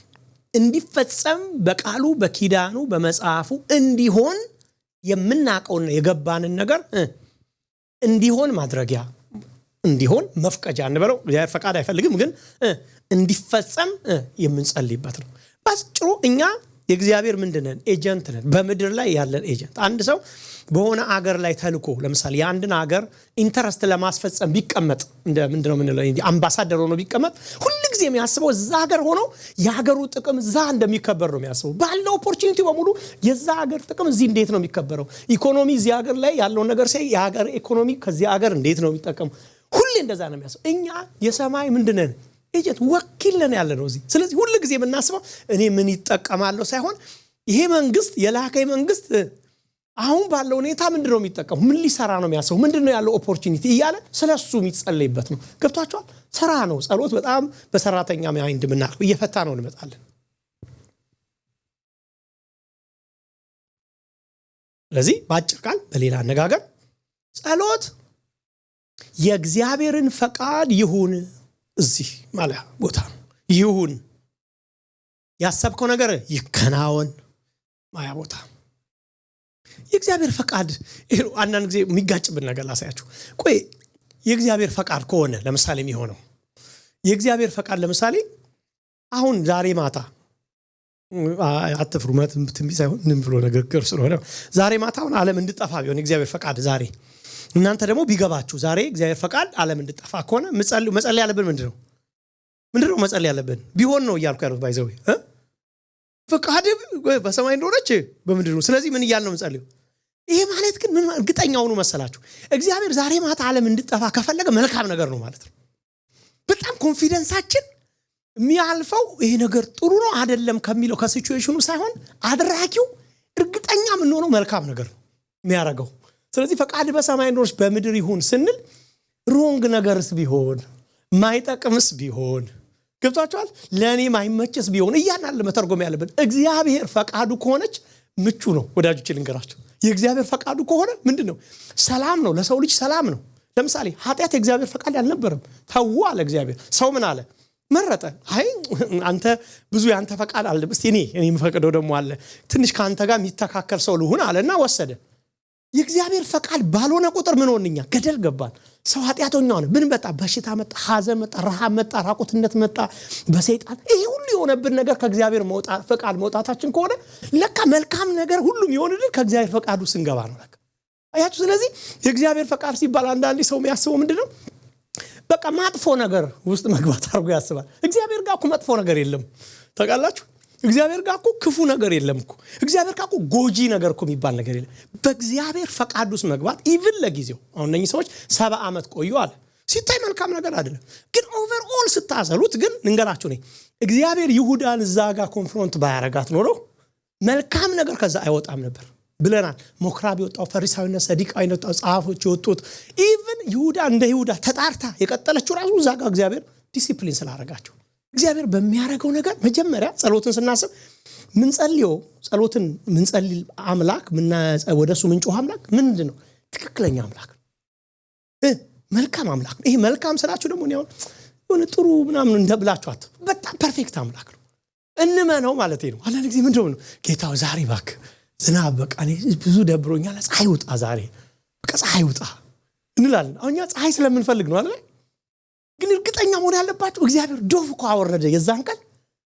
እንዲፈጸም በቃሉ በኪዳኑ በመጽሐፉ እንዲሆን የምናቀውና የገባንን ነገር እንዲሆን ማድረጊያ እንዲሆን መፍቀጃ እንበለው። እግዚአብሔር ፈቃድ አይፈልግም ግን እንዲፈጸም የምንጸልይበት ነው። ባጭሩ እኛ የእግዚአብሔር ምንድነን? ኤጀንት ነን። በምድር ላይ ያለን ኤጀንት። አንድ ሰው በሆነ አገር ላይ ተልኮ ለምሳሌ የአንድን አገር ኢንተረስት ለማስፈጸም ቢቀመጥ እንደ ምንድነው ምን ላይ አምባሳደር ሆኖ ቢቀመጥ ሁሉ ጊዜ የሚያስበው እዛ ሀገር ሆኖ የሀገሩ ጥቅም እዛ እንደሚከበር ነው የሚያስበው። ባለው ኦፖርቹኒቲ በሙሉ የዛ ሀገር ጥቅም እዚህ እንዴት ነው የሚከበረው፣ ኢኮኖሚ እዚህ ሀገር ላይ ያለው ነገር ሳይ የሀገር ኢኮኖሚ ከዚህ ሀገር እንዴት ነው የሚጠቀሙ፣ ሁሉ እንደዛ ነው የሚያስበው። እኛ የሰማይ ምንድነን? ኤጀንት ወኪል ነን ያለ ነው እዚህ። ስለዚህ ሁሉ ጊዜ የምናስበው እኔ ምን ይጠቀማለሁ ሳይሆን ይሄ መንግስት የላከይ መንግስት አሁን ባለው ሁኔታ ምንድነው የሚጠቀሙ፣ ምን ሊሰራ ነው የሚያስበው፣ ምንድነው ያለው ኦፖርቹኒቲ እያለ ስለሱ የሚጸልይበት ነው። ገብቷችኋል? ስራ ነው ጸሎት። በጣም በሰራተኛ ማይንድ ምናልኩ እየፈታ ነው እንመጣለን። ስለዚህ ባጭር ቃል በሌላ አነጋገር ጸሎት የእግዚአብሔርን ፈቃድ ይሁን እዚህ ማለት ቦታ ነው። ይሁን ያሰብከው ነገር ይከናወን ማያ ቦታ የእግዚአብሔር ፈቃድ። አንዳንድ ጊዜ የሚጋጭብን ነገር ላሳያችሁ። ቆይ የእግዚአብሔር ፈቃድ ከሆነ ለምሳሌ የሚሆነው የእግዚአብሔር ፈቃድ ለምሳሌ አሁን ዛሬ ማታ አትፍሩ ማለት ትንቢት ሳይሆን ምን ብሎ ነገር ስለሆነ ዛሬ ማታ አሁን ዓለም እንድጠፋ ቢሆን የእግዚአብሔር ፈቃድ ዛሬ እናንተ ደግሞ ቢገባችሁ ዛሬ እግዚአብሔር ፈቃድ ዓለም እንድጠፋ ከሆነ መጸለይ ያለብን ምንድነው መጸለይ ያለብን ቢሆን ነው እያልኩ ያሉት ባይዘው ፈቃድ በሰማይ እንደሆነች በምድር ነው። ስለዚህ ምን እያልን ነው መጸለዩ? ይሄ ማለት ግን ምን እርግጠኛው ነው መሰላችሁ? እግዚአብሔር ዛሬ ማታ ዓለም እንድጠፋ ከፈለገ መልካም ነገር ነው ማለት ነው። በጣም ኮንፊደንሳችን የሚያልፈው ይሄ ነገር ጥሩ ነው አይደለም ከሚለው ከሲቹዌሽኑ ሳይሆን አድራጊው እርግጠኛ ምን ሆኖ መልካም ነገር ነው የሚያረጋው። ስለዚህ ፈቃድ በሰማይ እንደሆነች በምድር ይሁን ስንል ሮንግ ነገርስ ቢሆን ማይጠቅምስ ቢሆን ገብቷችኋል? ለኔ ማይመችስ ቢሆን እያናለ መተርጎም ያለብን እግዚአብሔር ፈቃዱ ከሆነች ምቹ ነው። ወዳጆች ልንገራችሁ የእግዚአብሔር ፈቃዱ ከሆነ ምንድነው? ሰላም ነው። ለሰው ልጅ ሰላም ነው። ለምሳሌ ኃጢአት የእግዚአብሔር ፈቃድ አልነበረም። ተው አለ እግዚአብሔር። ሰው ምን አለ? መረጠ። አይ አንተ ብዙ ያንተ ፈቃድ አለ እስቲ እኔ የምፈቅደው ደግሞ አለ ትንሽ ካንተ ጋር የሚተካከል ሰው ልሁን አለና ወሰደ። የእግዚአብሔር ፈቃድ ባልሆነ ቁጥር ምን ሆንኛ ገደል ገባን። ሰው ኃጢአተኛ ሆነ። ምን መጣ? በሽታ መጣ፣ ሐዘን መጣ፣ ረሃብ መጣ፣ ራቁትነት መጣ፣ በሰይጣን ይሄ ሁሉ የሆነብን ነገር ከእግዚአብሔር ፈቃድ መውጣታችን ከሆነ ለካ መልካም ነገር ሁሉም ይሆንልን ከእግዚአብሔር ፈቃዱ ስንገባ ነው ለካ። አያችሁ። ስለዚህ የእግዚአብሔር ፈቃድ ሲባል አንዳንዴ ሰው የሚያስበው ምንድነው? በቃ ማጥፎ ነገር ውስጥ መግባት አድርጎ ያስባል። እግዚአብሔር ጋር እኮ መጥፎ ነገር የለም ታውቃላችሁ። እግዚአብሔር ጋር እኮ ክፉ ነገር የለም እኮ። እግዚአብሔር ጋር እኮ ጎጂ ነገር እኮ የሚባል ነገር የለም። በእግዚአብሔር ፈቃድ ውስጥ መግባት ኢቭን ለጊዜው አሁን እነኚህ ሰዎች 70 ዓመት ቆዩ አለ። ሲታይ መልካም ነገር አይደለም፣ ግን ኦቨርኦል ስታሰሉት ግን እንገራችሁ ነኝ እግዚአብሔር ይሁዳን እዛ ጋር ኮንፍሮንት ባያረጋት ኖሮ መልካም ነገር ከዛ አይወጣም ነበር ብለናል። ሞክራብ የወጣው ፈሪሳዊና ሰዲቃዊና የወጣው ጻፎች የወጡት ኢቭን ይሁዳ እንደ ይሁዳ ተጣርታ የቀጠለችው ራሱ እዛ ጋር እግዚአብሔር ዲሲፕሊን ስላደረጋቸው። እግዚአብሔር በሚያደርገው ነገር መጀመሪያ ጸሎትን ስናስብ ምን ጸልዮ ጸሎትን ምን ጸልይ አምላክ ምን ወደሱ ምንጮህ አምላክ ምንድነው? ትክክለኛ አምላክ መልካም አምላክ። ይሄ መልካም ስራችሁ ደግሞ ነው የሆነ ጥሩ ምናምን እንደብላችኋት በጣም ፐርፌክት አምላክ ነው እንመነው ማለት ነው። አንዳንድ ጊዜ ምንድነው ጌታው ዛሬ ባክ ዝናብ በቃ ብዙ ደብሮኛል ፀሐይ ውጣ ዛሬ በቃ ፀሐይ ውጣ እንላለን። አሁንኛ ፀሐይ ስለምንፈልግ ነው አይደል? ግን እርግጠኛ መሆን ያለባችሁ እግዚአብሔር ዶፍ እኮ አወረደ የዛን ቀን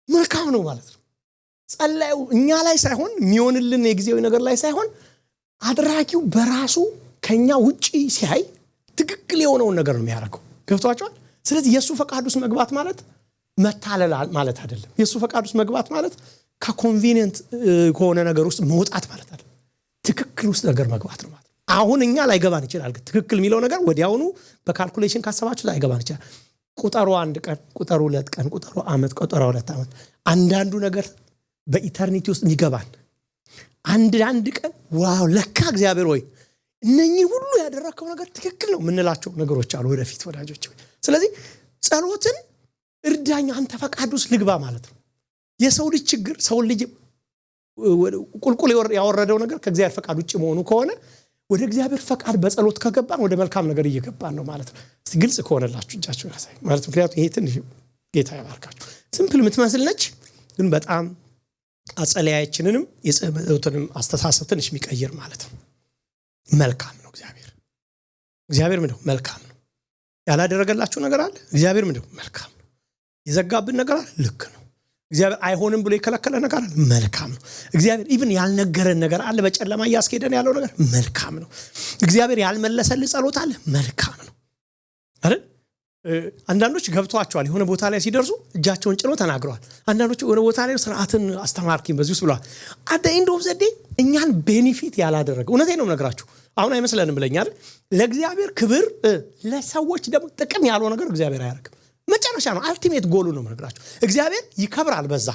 መልካም ነው ማለት ነው። ጸላዩ እኛ ላይ ሳይሆን የሚሆንልን የጊዜው ነገር ላይ ሳይሆን አድራጊው በራሱ ከኛ ውጪ ሲያይ ትክክል የሆነውን ነገር ነው የሚያደርገው። ገብቷችኋል? ስለዚህ የሱ ፈቃድ ውስጥ መግባት ማለት መታለል ማለት አይደለም። የሱ ፈቃድ ውስጥ መግባት ማለት ከኮንቪኒየንት ከሆነ ነገር ውስጥ መውጣት ማለት አይደለም። ትክክል ውስጥ ነገር መግባት ነው ማለት። አሁን እኛ ላይ ገባን ይችላል፣ ግን ትክክል የሚለው ነገር ወዲያውኑ በካልኩሌሽን ካሰባችሁ ላይ ገባን ይችላል። ቁጥሩ 1 ቀን፣ ቁጥሩ 2 ቀን፣ ቁጥሩ ዓመት፣ ቁጥሩ 2 ዓመት አንዳንዱ ነገር በኢተርኒቲ ውስጥ ይገባል። አንድ ቀን ዋው ለካ እግዚአብሔር ወይ እነኚህ ሁሉ ያደረከው ነገር ትክክል ነው ምንላቸው ነገሮች አሉ ወደፊት ወዳጆች። ስለዚህ ጸሎትን እርዳኝ አንተ ፈቃድ ውስጥ ልግባ ማለት ነው። የሰው ልጅ ችግር ሰው ልጅ ቁልቁል ያወረደው ነገር ከእግዚአብሔር ፈቃድ ውጭ መሆኑ ከሆነ ወደ እግዚአብሔር ፈቃድ በጸሎት ከገባን ወደ መልካም ነገር እየገባን ነው ማለት ነው። እስቲ ግልጽ ከሆነላችሁ እጃችሁ ያሳይ ማለት ምክንያቱም ይሄ ትንሽ ጌታ ያባርካችሁ ሲምፕል የምትመስል ነች፣ ግን በጣም አጸለያችንንም የጸሎትንም አስተሳሰብ ትንሽ የሚቀይር ማለት ነው። መልካም ነው እግዚአብሔር ምንድነው? መልካም ነው። ያላደረገላችሁ ነገር አለ? እግዚአብሔር ምንድነው? መልካም ነው። የዘጋብን ነገር አለ? ልክ ነው። እግዚአብሔር አይሆንም ብሎ የከለከለ ነገር አለ? መልካም ነው። እግዚአብሔር ኢቭን ያልነገረን ነገር አለ? በጨለማ ያስኬደን ያለው ነገር መልካም ነው። እግዚአብሔር ያልመለሰልን ጸሎት አለ? መልካም ነው አይደል? አንዳንዶች ገብቷቸዋል የሆነ ቦታ ላይ ሲደርሱ እጃቸውን ጭኖ ተናግረዋል። አንዳንዶች የሆነ ቦታ ላይ ስርዓትን አስተማርኪም በዚህ ውስጥ ብለዋል። አት ዘ ኤንድ ኦፍ ዘ ዴይ እኛን ቤኔፊት ያላደረገ እውነቴን ነው የምነግራችሁ። አሁን አይመስለንም ብለኛል። ለእግዚአብሔር ክብር ለሰዎች ደግሞ ጥቅም ያለው ነገር እግዚአብሔር አያደርግም። መጨረሻ ነው አልቲሜት ጎሉ ነው የምነግራችሁ። እግዚአብሔር ይከብራል በዛ።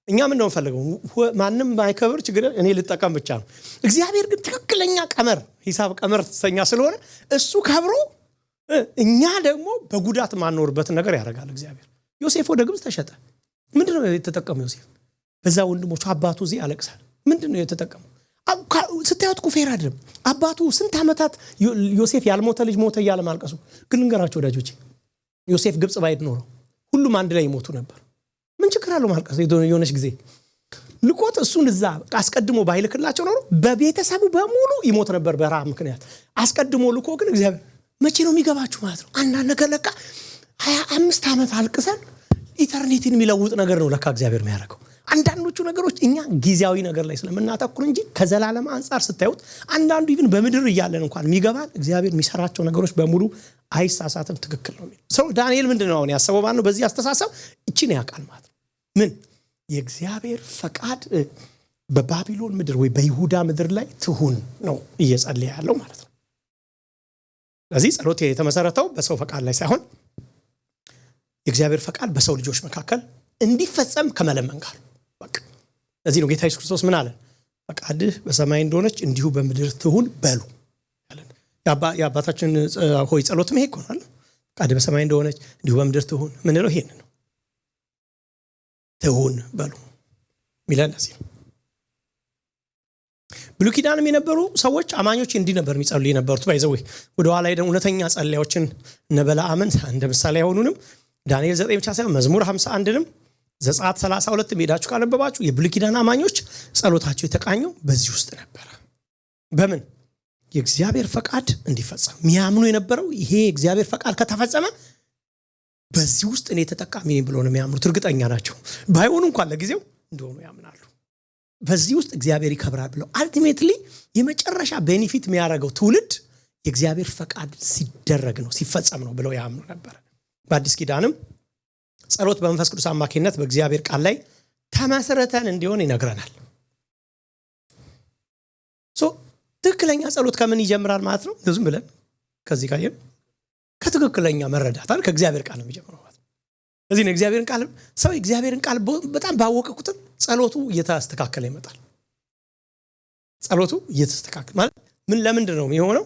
እኛ ምን ነው ፈልገው ማንም ማይከብር ችግር እኔ ልጠቀም ብቻ ነው። እግዚአብሔር ግን ትክክለኛ ቀመር ሂሳብ ቀመር ተሰኛ ስለሆነ እሱ ከብሮ እኛ ደግሞ በጉዳት ማንኖርበት ነገር ያደርጋል እግዚአብሔር። ዮሴፍ ወደ ግብጽ ተሸጠ። ምንድነው የተጠቀመው ዮሴፍ? በዛ ወንድሞቹ አባቱ እዚህ ያለቅሳል። ምንድነው የተጠቀመው? ስታዩት ኩፌር አይደለም። አባቱ ስንት ዓመታት ዮሴፍ ያልሞተ ልጅ ሞተ እያለ ማልቀሱ። ግን ልንገራችሁ ወዳጆቼ ዮሴፍ ግብጽ ባይድ ኖሮ ሁሉም አንድ ላይ ይሞቱ ነበር። ምን ችግር አለው ማልቀስ? የሆነች ጊዜ ልቆት እሱን እዛ አስቀድሞ ባይልክላቸው ኖሮ በቤተሰቡ በሙሉ ይሞት ነበር በረሃብ ምክንያት። አስቀድሞ ልኮ ግን እግዚአብሔር መቼ ነው የሚገባችሁ ማለት ነው። አንዳንድ ነገር ለካ 25 ዓመት አልቅሰን ኢተርኒቲን የሚለውጥ ነገር ነው ለካ እግዚአብሔር የሚያደርገው። አንዳንዶቹ ነገሮች እኛ ጊዜያዊ ነገር ላይ ስለምናተኩር እንጂ ከዘላለም አንፃር ስታዩት አንዳንዱ ኢቭን በምድር እያለን እንኳን የሚገባን እግዚአብሔር የሚሰራቸው ነገሮች በሙሉ አይሳሳትም፣ ትክክል ነው የሚለው ሰው ዳንኤል ምንድነው አሁን ያሰበው ማለት ነው። በዚህ አስተሳሰብ እቺን ያውቃል ማለት ነው። ምን የእግዚአብሔር ፈቃድ በባቢሎን ምድር ወይ በይሁዳ ምድር ላይ ትሁን ነው እየጸለየ ያለው ማለት ነው። ስለዚህ ጸሎት የተመሰረተው በሰው ፈቃድ ላይ ሳይሆን የእግዚአብሔር ፈቃድ በሰው ልጆች መካከል እንዲፈጸም ከመለመን ጋር በቃ። ለዚህ ነው ጌታ ኢየሱስ ክርስቶስ ምን አለ? ፈቃድህ በሰማይ እንደሆነች እንዲሁ በምድር ትሁን በሉ ያለን። የአባታችን ሆይ ጸሎትም ይሄ ይሆናል። ፈቃድህ በሰማይ እንደሆነች እንዲሁ በምድር ትሁን ምን ነው? ይሄን ነው ትሁን በሉ ሚለን። ለዚህ ነው ብሉይ ኪዳንም የነበሩ ሰዎች አማኞች እንዲህ ነበር የሚጸልዩ የነበሩት። ባይዘው ወደ ኋላ ሄደን እውነተኛ ጸላዮችን ነበላአመን እንደ ምሳሌ ያሆኑንም ዳንኤል 9 ብቻ ሳይሆን መዝሙር 51ንም ዘጸአት 32 ሄዳችሁ ካነበባችሁ የብሉይ ኪዳን አማኞች ጸሎታቸው የተቃኘው በዚህ ውስጥ ነበር። በምን የእግዚአብሔር ፈቃድ እንዲፈጸም የሚያምኑ የነበረው ይሄ የእግዚአብሔር ፈቃድ ከተፈጸመ በዚህ ውስጥ እኔ ተጠቃሚ ነኝ ብሎ ነው የሚያምኑት። እርግጠኛ ናቸው። ባይሆኑ እንኳን ለጊዜው እንደሆነ ያምናሉ። በዚህ ውስጥ እግዚአብሔር ይከብራል ብለው አልቲሜትሊ የመጨረሻ ቤኔፊት የሚያደርገው ትውልድ የእግዚአብሔር ፈቃድ ሲደረግ ነው ሲፈጸም ነው ብለው ያምኑ ነበር። በአዲስ ኪዳንም ጸሎት በመንፈስ ቅዱስ አማካኝነት በእግዚአብሔር ቃል ላይ ተመሰረተን እንዲሆን ይነግረናል። ትክክለኛ ጸሎት ከምን ይጀምራል ማለት ነው? ዝም ብለን ከዚህ ጋር ከትክክለኛ መረዳት አይደል? ከእግዚአብሔር ቃል ነው የሚጀምረው ማለት ነው። ስለዚህ ነው እግዚአብሔርን ቃል ሰው እግዚአብሔርን ቃል በጣም ባወቀ ቁጥር ጸሎቱ እየተስተካከለ ይመጣል። ጸሎቱ እየተስተካከለ ማለት ምን ለምንድን ነው የሚሆነው?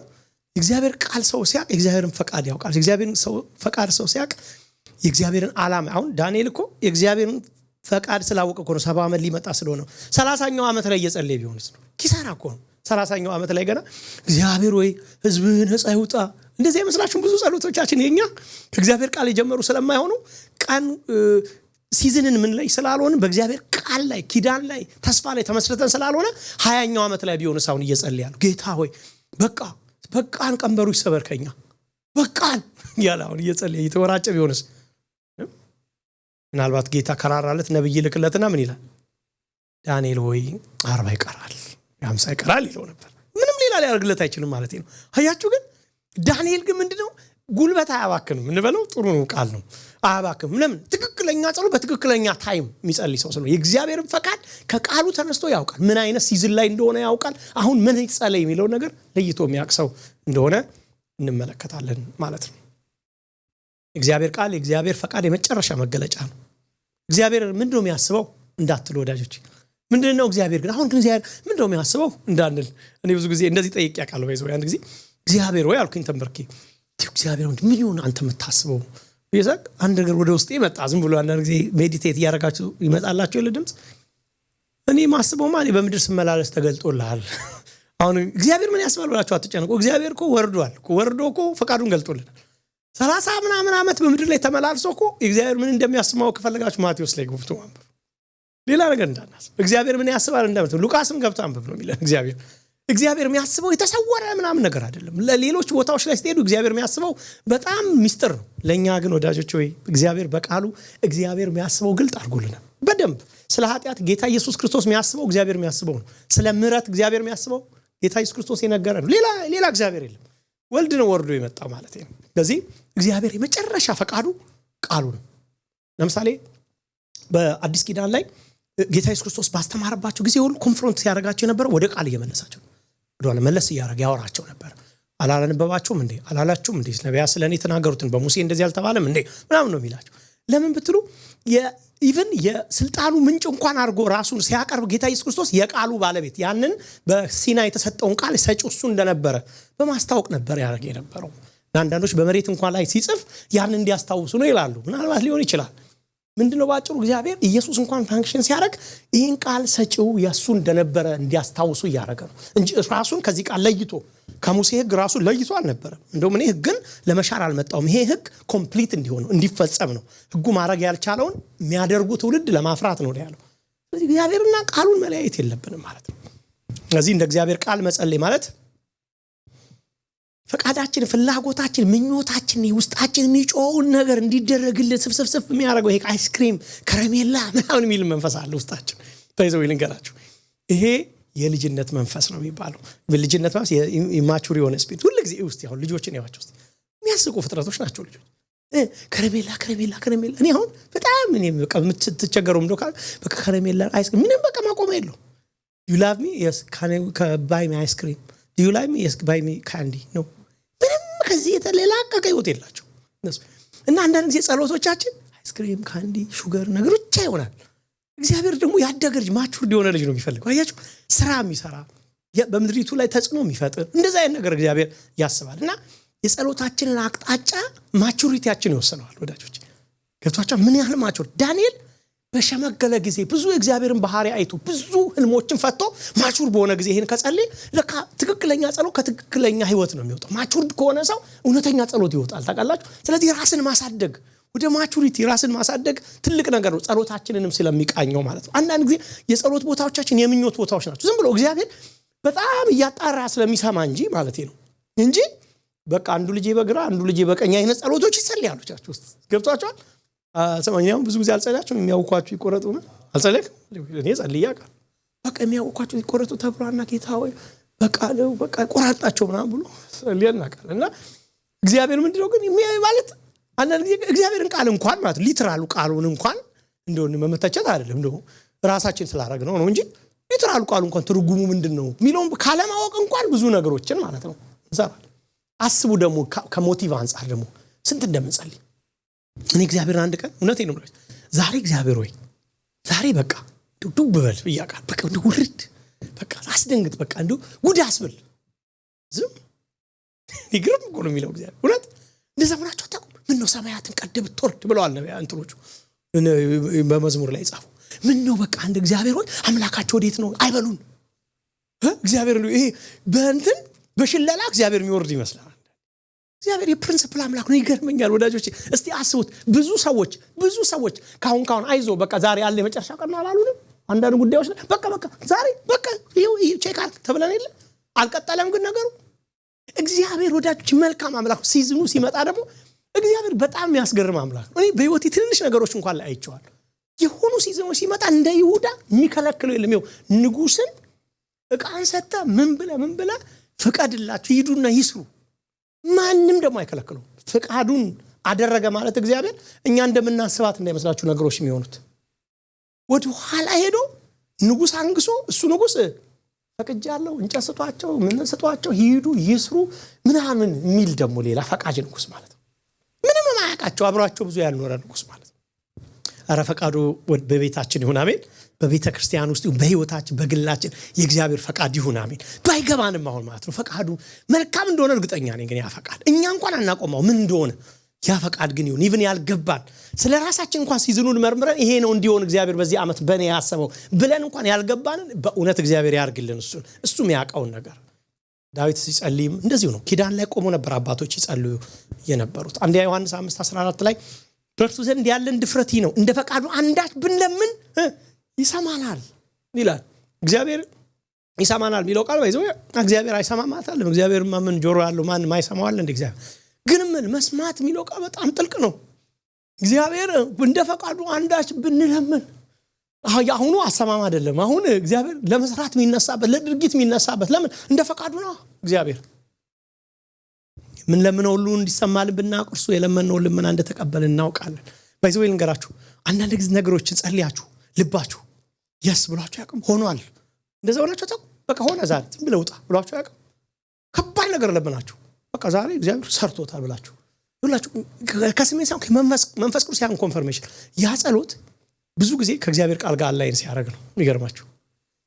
እግዚአብሔር ቃል ሰው ሲያቅ እግዚአብሔርን ፈቃድ ያውቃል። እግዚአብሔርን ሰው ፈቃድ ሰው ሲያቅ የእግዚአብሔርን ዓላማ አሁን ዳንኤል እኮ የእግዚአብሔርን ፈቃድ ስላወቀ እኮ ነው 70 ዓመት ሊመጣ ስለሆነ 30ኛው ዓመት ላይ እየጸለየ ቢሆንስ ነው ኪሳራ እኮ ነው። 30ኛው ዓመት ላይ ገና እግዚአብሔር ወይ ህዝብህን ነፃ ይውጣ እንደዚህ አይመስላችሁም? ብዙ ጸሎቶቻችን የኛ ከእግዚአብሔር ቃል የጀመሩ ስለማይሆኑ ቀን ሲዝንን ምን ላይ ስላልሆነ በእግዚአብሔር ቃል ላይ ኪዳን ላይ ተስፋ ላይ ተመስርተን ስላልሆነ 20ኛው ዓመት ላይ ቢሆንስ አሁን እየጸለያሉ ጌታ ሆይ በቃን ቀንበሩ ይሰበርከኛ በቃን ያለ አሁን እየጸለየ እየተወራጨ ቢሆንስ? ምናልባት ጌታ ከራራለት ነብይ ልክለትና ምን ይላል? ዳንኤል ሆይ 40 ይቀራል 50 ይቀራል ይለው ነበር። ምንም ሌላ ሊያደርግለት አይችልም ማለት ነው። አያችሁ ግን ዳንኤል ግን ምንድነው ጉልበት አያባክንም። እንበለው ጥሩ ነው ቃል ነው። አያባክንም። ለምን? ትክክለኛ ጸሎት በትክክለኛ ታይም የሚጸልይ ሰው ስለሆነ የእግዚአብሔርን ፈቃድ ከቃሉ ተነስቶ ያውቃል። ምን አይነት ሲዝን ላይ እንደሆነ ያውቃል። አሁን ምን ይጸልይ የሚለው ነገር ለይቶ የሚያውቅ ሰው እንደሆነ እንመለከታለን ማለት ነው። እግዚአብሔር ቃል የእግዚአብሔር ፈቃድ የመጨረሻ መገለጫ ነው። እግዚአብሔር ምንድነው የሚያስበው እንዳትሉ ወዳጆች፣ ምንድነው እግዚአብሔር ግን አሁን ግን እግዚአብሔር ምንድነው የሚያስበው እንዳንል እኔ ብዙ ጊዜ እንደዚህ ጠይቄ ያውቃለሁ። ባይዘው ያን ጊዜ እግዚአብሔር ወይ አልኩኝ ተንበርኬ እግዚአብሔር ምን ይሁን አንተ የምታስበው ይዘቅ አንድ ነገር ወደ ውስጥ ይመጣ። ዝም ብሎ አንድ ጊዜ ሜዲቴት ያደርጋችሁ ይመጣላችሁ የለ ድምጽ። እኔ ማስበው ማለት በምድር ስመላለስ ተገልጦልሃል። አሁን እግዚአብሔር ምን ያስባል ብላችሁ አትጨነቁ። እግዚአብሔር እኮ ወርዶ እኮ ፈቃዱን ገልጦልናል። 30 ምናምን ዓመት በምድር ላይ ተመላልሶ እኮ እግዚአብሔር ምን እንደሚያስማው ከፈለጋችሁ ማቴዎስ ላይ ገብቶ አንብቡ። ሌላ ነገር እንዳናስ እግዚአብሔር ምን ያስባል እንዳመት ሉቃስም ገብቶ አንብቡ ነው የሚለው። እግዚአብሔር የሚያስበው የተሰወረ ምናምን ነገር አይደለም። ለሌሎች ቦታዎች ላይ ስትሄዱ እግዚአብሔር የሚያስበው በጣም ሚስጥር ነው። ለኛ ግን ወዳጆች ሆይ እግዚአብሔር በቃሉ እግዚአብሔር የሚያስበው ግልጥ አድርጎልናል በደንብ። ስለ ኃጢአት ጌታ ኢየሱስ ክርስቶስ የሚያስበው እግዚአብሔር የሚያስበው ነው። ስለ ምሕረት እግዚአብሔር የሚያስበው ጌታ ኢየሱስ ክርስቶስ የነገረን ነው። ሌላ እግዚአብሔር የለም። ወልድ ነው ወርዶ የመጣው ማለት ነው። ስለዚህ እግዚአብሔር የመጨረሻ ፈቃዱ ቃሉ ነው። ለምሳሌ በአዲስ ኪዳን ላይ ጌታ ኢየሱስ ክርስቶስ ባስተማረባቸው ጊዜ ሁሉ ኮንፍሮንት ሲያደርጋቸው የነበረው ወደ ቃል እየመለሳቸው ወደኋላ መለስ እያደረገ ያወራቸው ነበር። አላነበባችሁም እንዴ? አላላችሁም እንዴ? ነቢያት ስለኔ ተናገሩትን በሙሴ እንደዚህ አልተባለም እንዴ? ምናምን ነው የሚላቸው። ለምን ብትሉ ኢቭን የስልጣኑ ምንጭ እንኳን አድርጎ ራሱን ሲያቀርብ ጌታ ኢየሱስ ክርስቶስ የቃሉ ባለቤት ያንን በሲና የተሰጠውን ቃል ሰጪው እሱ እንደነበረ በማስታወቅ ነበር ያደርግ የነበረው። አንዳንዶች በመሬት እንኳን ላይ ሲጽፍ ያን እንዲያስታውሱ ነው ይላሉ። ምናልባት ሊሆን ይችላል። ምንድነው ባጭሩ እግዚአብሔር ኢየሱስ እንኳን ፋንክሽን ሲያደርግ ይህን ቃል ሰጪው ያሱ እንደነበረ እንዲያስታውሱ እያደረገ ነው እንጂ ራሱን ከዚህ ቃል ለይቶ ከሙሴ ሕግ ራሱን ለይቶ አልነበረም። እንደውም እኔ ሕግን ለመሻር አልመጣሁም፣ ይሄ ሕግ ኮምፕሊት እንዲሆን ነው እንዲፈጸም ነው። ሕጉ ማድረግ ያልቻለውን የሚያደርጉ ትውልድ ለማፍራት ነው ያለው። ስለዚህ እግዚአብሔርና ቃሉን መለያየት የለብንም ማለት ነው። ስለዚህ እንደ እግዚአብሔር ቃል መጸለይ ማለት ፈቃዳችን፣ ፍላጎታችን፣ ምኞታችን ውስጣችን የሚጮውን ነገር እንዲደረግልን ስፍስፍ የሚያደርገው ይሄ አይስክሪም ከረሜላ ምናምን የሚል መንፈስ አለ ውስጣችን። ታይዘው ይልንገራችሁ ይሄ የልጅነት መንፈስ ነው የሚባለው። በልጅነት መንፈስ ኢማቹር የሆነ ስፒሪት ሁሉ ጊዜ ውስጥ ያው ልጆችን ያዋቸው ውስጥ የሚያስቁ ፍጥረቶች ናቸው ልጆች። ከረሜላ እኔ አሁን በጣም እኔ በቃ የምትቸገረው እንደው በቃ ከረሜላ አይስክሪም ምንም በቃ ማቆም የለው። you love me yes can buy me ice cream do you like me yes buy me candy no ምንም ከዚህ የተለላቀቀ ህይወት የላቸው እና አንዳንድ ጊዜ ጸሎቶቻችን አይስክሪም ካንዲ ሹገር ነገሮች ብቻ ይሆናል። እግዚአብሔር ደግሞ ያደገ ልጅ ማቹርድ የሆነ ልጅ ነው የሚፈልገው። አያችሁ ስራ የሚሰራ በምድሪቱ ላይ ተጽዕኖ የሚፈጥር እንደዛ አይነት ነገር እግዚአብሔር ያስባል። እና የጸሎታችንን አቅጣጫ ማቹሪቲያችን ይወስነዋል ወዳጆች። ገብቷችሁ ምን ያህል ማቹር ዳንኤል በሸመገለ ጊዜ ብዙ እግዚአብሔርን ባህሪ አይቶ ብዙ ህልሞችን ፈቶ ማቹር በሆነ ጊዜ ይሄን ከጸለየ ለካ ትክክለኛ ጸሎት ከትክክለኛ ህይወት ነው የሚወጣው። ማቹር ከሆነ ሰው እውነተኛ ጸሎት ይወጣል ታውቃላችሁ። ስለዚህ ራስን ማሳደግ ወደ ማቹሪቲ ራስን ማሳደግ ትልቅ ነገር ነው። ጸሎታችንንም ስለሚቃኘው ማለት ነው። አንዳንድ ጊዜ የጸሎት ቦታዎቻችን የምኞት ቦታዎች ናቸው። ዝም ብሎ እግዚአብሔር በጣም እያጣራ ስለሚሰማ እንጂ ማለት ነው እንጂ በቃ አንዱ ልጅ በግራ አንዱ ልጅ በቀኝ አይነት ጸሎቶች ይጸልያሉ ቻችሁ ውስጥ ገብቷቸዋል። ሰማኛው ብዙ ጊዜ አልጸልያችሁም? የሚያውቋችሁ ይቆረጡ ነው አልጸልይም እኔ ጸልያ ቃል በቃ የሚያውቋችሁ ይቆረጡ ተብሏና ጌታ ሆይ በቃ ቆራጣቸው ምናምን ብሎ ጸልየና ቃል እና እግዚአብሔር ምንድነው ግን ማለት አንዳንድ ጊዜ እግዚአብሔርን ቃል እንኳን ማለት ሊትራሉ ቃሉን እንኳን እንደው መመተቸት አይደለም እንደው ራሳችን ስላደረግነው ነው እንጂ ሊትራሉ ቃሉ እንኳን ትርጉሙ ምንድነው ሚለውን ካለማወቅ እንኳን ብዙ ነገሮችን ማለት ነው እንሰራለን። አስቡ ደግሞ ከሞቲቭ አንፃር ደግሞ ስንት እንደምንጸልይ እኔ እግዚአብሔር አንድ ቀን እውነቴን ነው ዛሬ እግዚአብሔር ወይ ዛሬ በቃ ዱብ በል ይያቃል በቃ ውርድ በቃ አስደንግጥ በቃ እንደው ጉድ አስብል ዝም ይግርም እኮ ነው የሚለው እግዚአብሔር እውነት እንደዛ ብላችሁ ታውቁ ምን ነው ሰማያትን ቀደብ ተወርድ ብለዋል ነብያት እንትሮቹ በመዝሙር ላይ ጻፉ ምን ነው በቃ አንድ እግዚአብሔር ሆይ አምላካቸው ወዴት ነው አይበሉን እግዚአብሔር ነው ይሄ በእንትን በሽለላ እግዚአብሔር የሚወርድ ይመስላል። እግዚአብሔር የፕሪንሲፕል አምላክ ነው። ይገርመኛል ወዳጆቼ እስቲ አስቡት ብዙ ሰዎች ካሁን አይዞ በቃ ዛሬ ያለ የመጨረሻ ቀን ነው አላሉንም? አንዳንድ ጉዳዮች በቃ ዛሬ በቃ ይሄው ቼክ አርክ ተብለን የለ አልቀጠለም ግን ነገሩ እግዚአብሔር ወዳጆች መልካም አምላክ ሲዝኑ ሲመጣ ደግሞ እግዚአብሔር በጣም የሚያስገርም አምላክ ነው። እኔ በህይወቴ ትንሽ ነገሮች እንኳን ላይ አይቼዋል። የሆኑ ሲዝኑ ሲመጣ እንደ ይሁዳ የሚከለክለው የለም። ይኸው ንጉስን ዕቃን ሰጣ ምን ብለ ፍቃድላችሁ ይዱና ይስሩ ማንንም ደግሞ አይከለክለው ፍቃዱን አደረገ ማለት እግዚአብሔር እኛ እንደምናስባት እንዳይመስላችሁ ነገሮች የሚሆኑት ወደ ኋላ ሄዶ ንጉስ አንግሶ እሱ ንጉስ ፈቅጃለሁ እንጨስቷቸው ምን ሰጧቸው ይዱ ይስሩ ምናምን ሚል ደግሞ ሌላ ፈቃጅ ንጉስ ማለት ነው። ምንም ማያቃቸው አብሯቸው ብዙ ያልኖረ ንጉስ ማለት ነው። አረ ፈቃዱ በቤታችን ይሁን አሜን። በቤተ ክርስቲያን ውስጥ በህይወታችን በግላችን የእግዚአብሔር ፈቃድ ይሁን አሜን። ባይገባንም አሁን ማለት ነው ፈቃዱ መልካም እንደሆነ እርግጠኛ ነኝ። ግን ያ ፈቃድ እኛ እንኳን አናቆመው ምን እንደሆነ ያ ፈቃድ ግን ይሁን ኢቭን ያልገባን ስለራሳችን እንኳን ሲዝኑን መርምረን ይሄ ነው እንዲሆን እግዚአብሔር በዚህ አመት በኔ ያሰበው ብለን እንኳን ያልገባንን በእውነት እግዚአብሔር ያርግልን እሱም ያውቀውን ነገር። ዳዊት ሲጸልይም እንደዚሁ ነው። ኪዳን ላይ ቆሞ ነበር አባቶች ይጸልዩ የነበሩት። አንደኛ ዮሐንስ 5:14 ላይ በእርሱ ዘንድ ያለን ድፍረት ነው እንደ ፈቃዱ አንዳች ብንለምን ይሰማናል ይላል። እግዚአብሔር ይሰማናል ሚለው ቃል ባይዘው እግዚአብሔር አይሰማም ማለት አይደለም። እግዚአብሔር ማምን ጆሮ ያለው ማን ማይሰማው አለ እንደ እግዚአብሔር ግን ምን መስማት ሚለው ቃል በጣም ጥልቅ ነው። እግዚአብሔር እንደ ፈቃዱ አንዳች ብንለምን አሁኑ አሰማም አይደለም። አሁን እግዚአብሔር ለመስራት የሚነሳበት ለድርጊት የሚነሳበት ለምን እንደ ፈቃዱ ነው። እግዚአብሔር ምን ለምነው ሁሉ እንዲሰማልን ብናቆርሱ የለመነው ልመና እንደተቀበልን እናውቃለን። ባይዘው ልንገራችሁ አንዳንድ ጊዜ ነገሮችን ጸልያችሁ ልባችሁ ያስ ብላችሁ ያቀም ሆኗል እንደዛ ብላችሁ ታውቁ በቃ ሆነ ዛሬ ዝም ብለው ወጣ ብላችሁ ያቀም ከባድ ነገር ለምናችሁ በቃ ዛሬ እግዚአብሔር ሰርቶታል ብላችሁ ሁላችሁ ከስሜት ሳይሆን መንፈስ ቅዱስ ያን ኮንፈርሜሽን ያ ጸሎት ብዙ ጊዜ ከእግዚአብሔር ቃል ጋር አላይን ሲያደርግ ነው የሚገርማችሁ።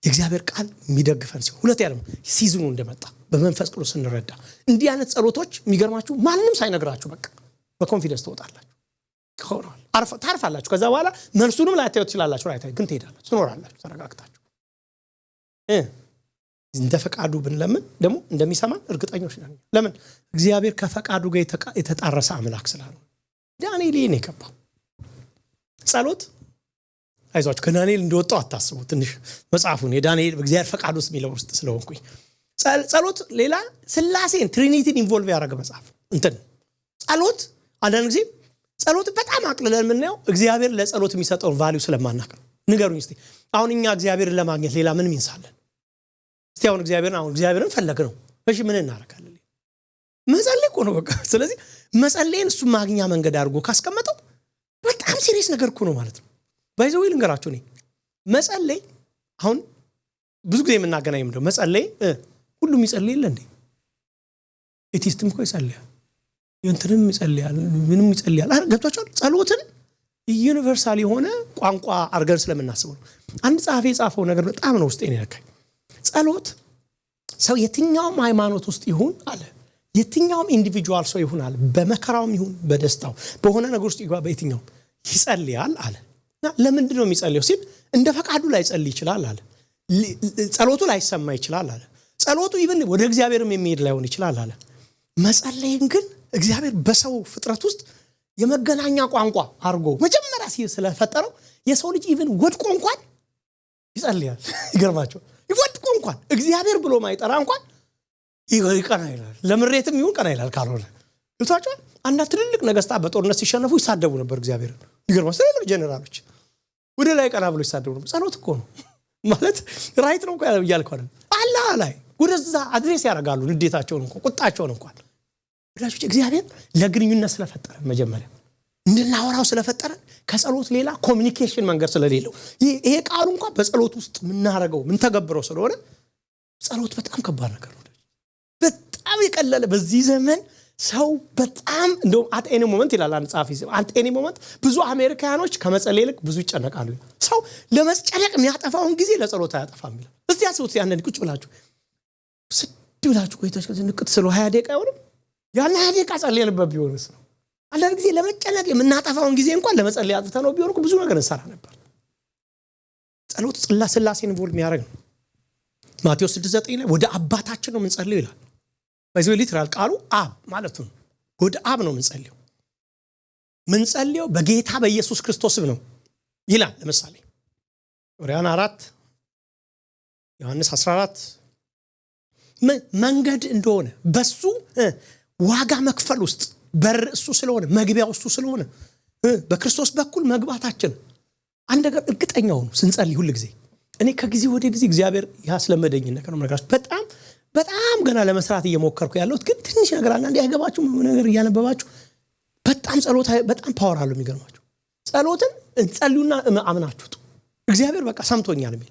የእግዚአብሔር ቃል የሚደግፈን ሲሆን ሁለት ያለም ሲዝኑ እንደመጣ በመንፈስ ቅዱስ እንረዳ እንዲህ አይነት ጸሎቶች የሚገርማችሁ ማንንም ሳይነግራችሁ በቃ በኮንፊደንስ ተወጣላችሁ ሆኗል ታርፋላችሁ። ከዛ በኋላ መልሱንም ላይታዩ ትችላላችሁ ራይታይ ግን ትሄዳላችሁ ትኖራላችሁ ተረጋግታችሁ እንደ ፈቃዱ ብንለምን ደግሞ እንደሚሰማን እርግጠኞች ነን። ለምን እግዚአብሔር ከፈቃዱ ጋር የተጣረሰ አምላክ ስላለ ዳንኤል ይሄን የከባው ጸሎት አይዟችሁ ከዳንኤል እንደወጣው አታስቡ። ትንሽ መጽሐፉን የዳንኤል በእግዚአብሔር ፈቃድ ውስጥ ሚለው ውስጥ ስለሆንኩኝ ጸሎት ሌላ ስላሴን ትሪኒቲን ኢንቮልቭ ያደረገ መጽሐፍ እንትን ጸሎት አንዳንድ ጊዜ ጸሎት በጣም አቅልለን ምንየው እግዚአብሔር ለጸሎት የሚሰጠው ቫልዩ ስለማናቅ ነው። ንገሩኝ እስቲ አሁን እኛ እግዚአብሔርን ለማግኘት ሌላ ምን እንሳለን? እስቲ አሁን እግዚአብሔርን ፈለግነው እሺ ምን እናረጋለን? መጸለይ እኮ ነው በቃ። ስለዚህ መጸለይን እሱ ማግኛ መንገድ አድርጎ ካስቀመጠው በጣም ሲሪየስ ነገር እኮ ነው ማለት ነው። ባይዘው ልንገራችሁ እኔ መጸለይ አሁን ብዙ ጊዜ የምናገናኝ ምንድነው መጸለይ ሁሉም ይጸልይ የለ እንዴ? ኤቲስትም እኮ ይጸልያል የእንትንም ይጸልያል ምንም ይጸልያል ገብቷችኋል? ጸሎትን ዩኒቨርሳል የሆነ ቋንቋ አርገን ስለምናስበው ነው። አንድ ጻፊ የጻፈው ነገር በጣም ነው ውስጤን ያከኝ። ጸሎት ሰው የትኛውም ሃይማኖት ውስጥ ይሁን አለ የትኛውም ኢንዲቪጁዋል ሰው ይሁን አለ በመከራውም ይሁን በደስታው በሆነ ነገር ውስጥ ይጓ በየትኛው ይጸልያል አለና ለምንድን ነው የሚጸልየው ሲል እንደ ፈቃዱ ላይ ጸልይ ይችላል አለ። ጸሎቱ ላይ ሰማ ይችላል አለ። ጸሎቱ ኢቭን ወደ እግዚአብሔርም የሚሄድ ላይሆን ይችላል አለ። መጸለይን ግን እግዚአብሔር በሰው ፍጥረት ውስጥ የመገናኛ ቋንቋ አርጎ መጀመሪያ ስለፈጠረው የሰው ልጅ ኢቭን ወድቆ እንኳን ይጸልያል። ይገርማቸው ወድቆ እንኳን እግዚአብሔር ብሎ ማይጠራ እንኳን ይቀና ይላል። ለምሬትም ይሁን ቀና ይላል። ካልሆነ ልታቸው አንዳ ትልልቅ ነገስታት በጦርነት ሲሸነፉ ይሳደቡ ነበር እግዚአብሔር። ይገርማቸው ትልልቅ ጀነራሎች ወደ ላይ ቀና ብሎ ይሳደቡ ነበር። ጸሎት እኮ ነው ማለት ራይት ነው ያልከው አይደል? አላህ ላይ ወደዛ አድሬስ ያደርጋሉ ንዴታቸውን እንኳን ቁጣቸውን እንኳን። ወዳጆች እግዚአብሔር ለግንኙነት ስለፈጠረ መጀመሪያ እንድናወራው ስለፈጠረ ከጸሎት ሌላ ኮሙኒኬሽን መንገድ ስለሌለው ይሄ ቃሉ እንኳን በጸሎት ውስጥ ምናረጋው ምን ተገብረው ስለሆነ ጸሎት በጣም ከባድ ነገር ነው። በጣም የቀለለ በዚህ ዘመን ሰው በጣም እንደው at any moment ይላል አንድ ጻፊ at any moment ብዙ አሜሪካኖች ከመጸለይ ይልቅ ብዙ ይጨነቃሉ። ሰው ለመስጨነቅ የሚያጠፋውን ጊዜ ለጸሎት አያጠፋም ይላል። እስቲ አስቡት ያንን ቁጭ ብላችሁ ቆይታችሁ ንቅጥ ስለ 20 ደቂቃ አይሆንም? ያን 20 ደቂቃ ጸልየንበት ቢሆንስ ነው። አንዳንድ ጊዜ ለመጨነቅ የምናጠፋውን ጊዜ እንኳን ለመጸለይ አጥተነው ቢሆን ብዙ ነገር እንሰራ ነበር። ጸሎት ስላሴን ኢንቮልቭ የሚያደርግ ነው። ማቴዎስ 6:9 ላይ ወደ አባታችን ነው የምንጸልየው ይላል። በዚህ ሊትራል ቃሉ አብ ማለት ነው። ወደ አብ ነው የምንጸልየው በጌታ በኢየሱስ ክርስቶስ ስም ነው ይላል። ለምሳሌ ዕብራውያን 4 ዮሐንስ 14 መንገድ እንደሆነ በሱ ዋጋ መክፈል ውስጥ በር እሱ ስለሆነ መግቢያው እሱ ስለሆነ በክርስቶስ በኩል መግባታችን አንድ ነገር እርግጠኛው ነው ስንጸልይ ሁሉ ጊዜ። እኔ ከጊዜ ወደ ጊዜ እግዚአብሔር ያስለመደኝ ነገር ነው ማለት በጣም ገና ለመስራት እየሞከርኩ ያለሁት ግን ትንሽ ነገር አንዴ አይገባችሁ ነገር እያነበባችሁ በጣም ጸሎት በጣም ፓወር አለው። የሚገርማችሁ ጸሎትን እንጸልዩና አምናችሁት እግዚአብሔር በቃ ሰምቶኛል የሚል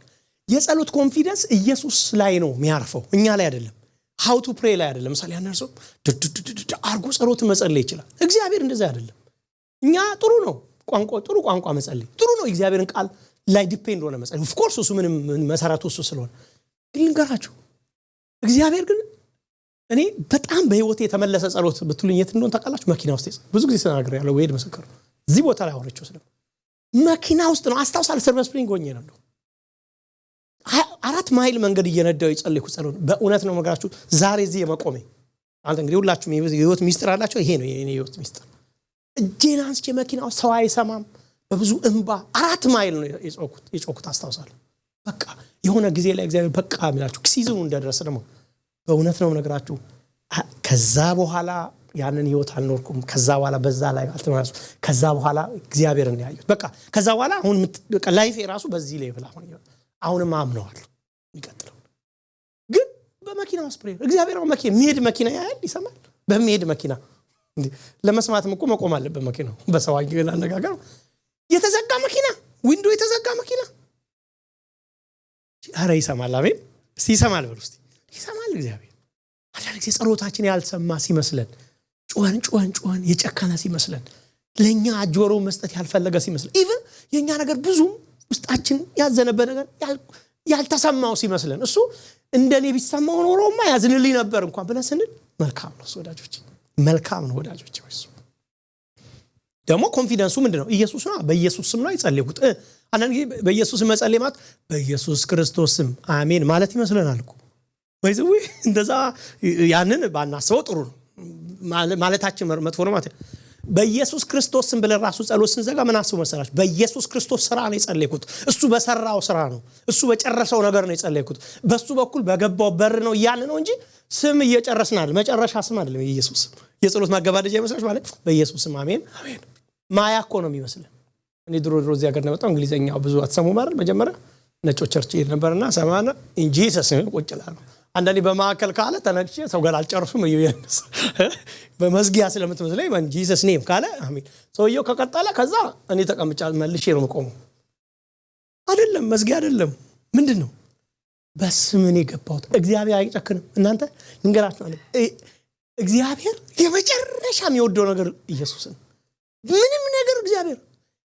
የጸሎት ኮንፊደንስ ኢየሱስ ላይ ነው የሚያርፈው እኛ ላይ አይደለም። how to pray ላይ አይደለም። ምሳሌ አንደርሶ አርጎ ጸሎት መጸለይ ይችላል። እግዚአብሔር እንደዛ አይደለም። እኛ ጥሩ ነው ቋንቋ መጸለይ ጥሩ ነው። እግዚአብሔርን ቃል ላይ ዲፔንድ ሆነ መጸለይ of course እሱ ምንም መሰረቱ እሱ ስለሆነ ግን ልንገራችሁ እግዚአብሔር ግን እኔ በጣም በህይወቴ የተመለሰ ጸሎት ብትሉኝ የት እንደሆነ ታውቃላችሁ? መኪና ውስጥ ብዙ ጊዜ ተናግሬ ያለው ወይድ መስከር እዚህ ቦታ ላይ አወራችሁ ስለ መኪና ውስጥ ነው። አስታውሳለሁ ሰርቨስ ስፕሪንግ ሆኜ ነው 4 ማይል መንገድ እየነዳው ይጸልይኩ ጸሎት በእውነት ነው መጋችሁ ዛሬ እዚህ የመቆሜ አንተ እንግዲህ ሁላችሁም የህይወት ሚስጥር አላችሁ። ይሄ ነው የኔ ህይወት ሚስጥር። እጄን አንስቼ መኪናው ሰው አይሰማም በብዙ እንባ 4 ማይል ነው የጮኩት አስታውሳለሁ። በቃ የሆነ ጊዜ ላይ እግዚአብሔር በቃ የሚላችሁ ሲዝኑ እንደደረሰ ደግሞ በእውነት ነው ነገራችሁ። ከዛ በኋላ ያንን ህይወት አልኖርኩም። ከዛ በኋላ በዛ ላይ አልተማርኩ። ከዛ በኋላ እግዚአብሔርን ያዩት በቃ ከዛ በኋላ አሁን በቃ ላይፍ የራሱ በዚህ ሌቭል አሁንም አምነዋለሁ ይቀጥላል። ግን በመኪና ስፕሬ እግዚአብሔር መኪና መኪና ያያል ይሰማል። በሚሄድ መኪና ለመስማትም እኮ መቆም አለበት መኪናው። በሰዋኝ ግን አነጋገር የተዘጋ መኪና ዊንዶ የተዘጋ መኪና አረ ይሰማል። አሜን። እስቲ ይሰማል በሉ እስቲ ይሰማል እግዚአብሔር። አንዳንድ ጊዜ ጸሎታችን ያልሰማ ሲመስለን ጮን የጨከነ ሲመስለን ለኛ ጆሮ መስጠት ያልፈለገ ሲመስለን ኢቭን የኛ ነገር ብዙም ውስጣችን ያዘነበ ነገር ያልተሰማው ሲመስለን እሱ እንደኔ ቢሰማው ኖሮማ ያዝንልኝ ነበር እንኳን ብለን ስንል መልካም ነው ወዳጆች፣ መልካም ነው ወዳጆች። እሱ ደግሞ ኮንፊደንሱ ምንድነው? ኢየሱስ ነው። በኢየሱስ ስም ነው የጸለይኩት። አንዳንድ ጊዜ በኢየሱስ መጸለይ ማለት በኢየሱስ ክርስቶስ ስም አሜን ማለት ይመስለናል እኮ ወይዘው እንደዛ ያንን ባናስበው ጥሩ ነው ማለታችን መጥፎ ነው ማለት በኢየሱስ ክርስቶስ ስም ብለን ራሱ ጸሎት ስንዘጋ ምን አስቡ መሰላችሁ? በኢየሱስ ክርስቶስ ስራ ነው የጸለይኩት። እሱ በሰራው ስራ ነው እሱ በጨረሰው ነገር ነው የጸለይኩት። በሱ በኩል በገባው በር ነው ያለ ነው እንጂ ስም እየጨረስናል መጨረሻ ስም አይደለም። ኢየሱስ የጸሎት ማገባደጃ ይመስላል ማለት በኢየሱስ ስም አሜን አሜን ማያ እኮ ነው የሚመስለው። እኔ ድሮ እዚህ ሀገር ነው መጣው እንግሊዘኛው ብዙ አትሰሙ ማለት መጀመሪያ ነጮች ቸርች ነበርና ሰማና ኢን ጂሰስ ነው ቁጭላሉ። አንዳንዴ በማከል ካለ ተነክቼ ሰው ጋር አልጨርሱም ይየነስ በመዝጊያ ስለምትመስለኝ ማን ጂሰስ ኔም ካለ አሜን ሰውየው ከቀጠለ ከዛ እኔ ተቀምጫ መልሼ ነው የምቆመው። አይደለም መዝጊያ አይደለም ምንድነው በስም እኔ ገባሁት። እግዚአብሔር አይጨክንም። እናንተ እንገራችሁ አለ እግዚአብሔር የመጨረሻ የሚወደው ነገር ኢየሱስን ምንም ነገር እግዚአብሔር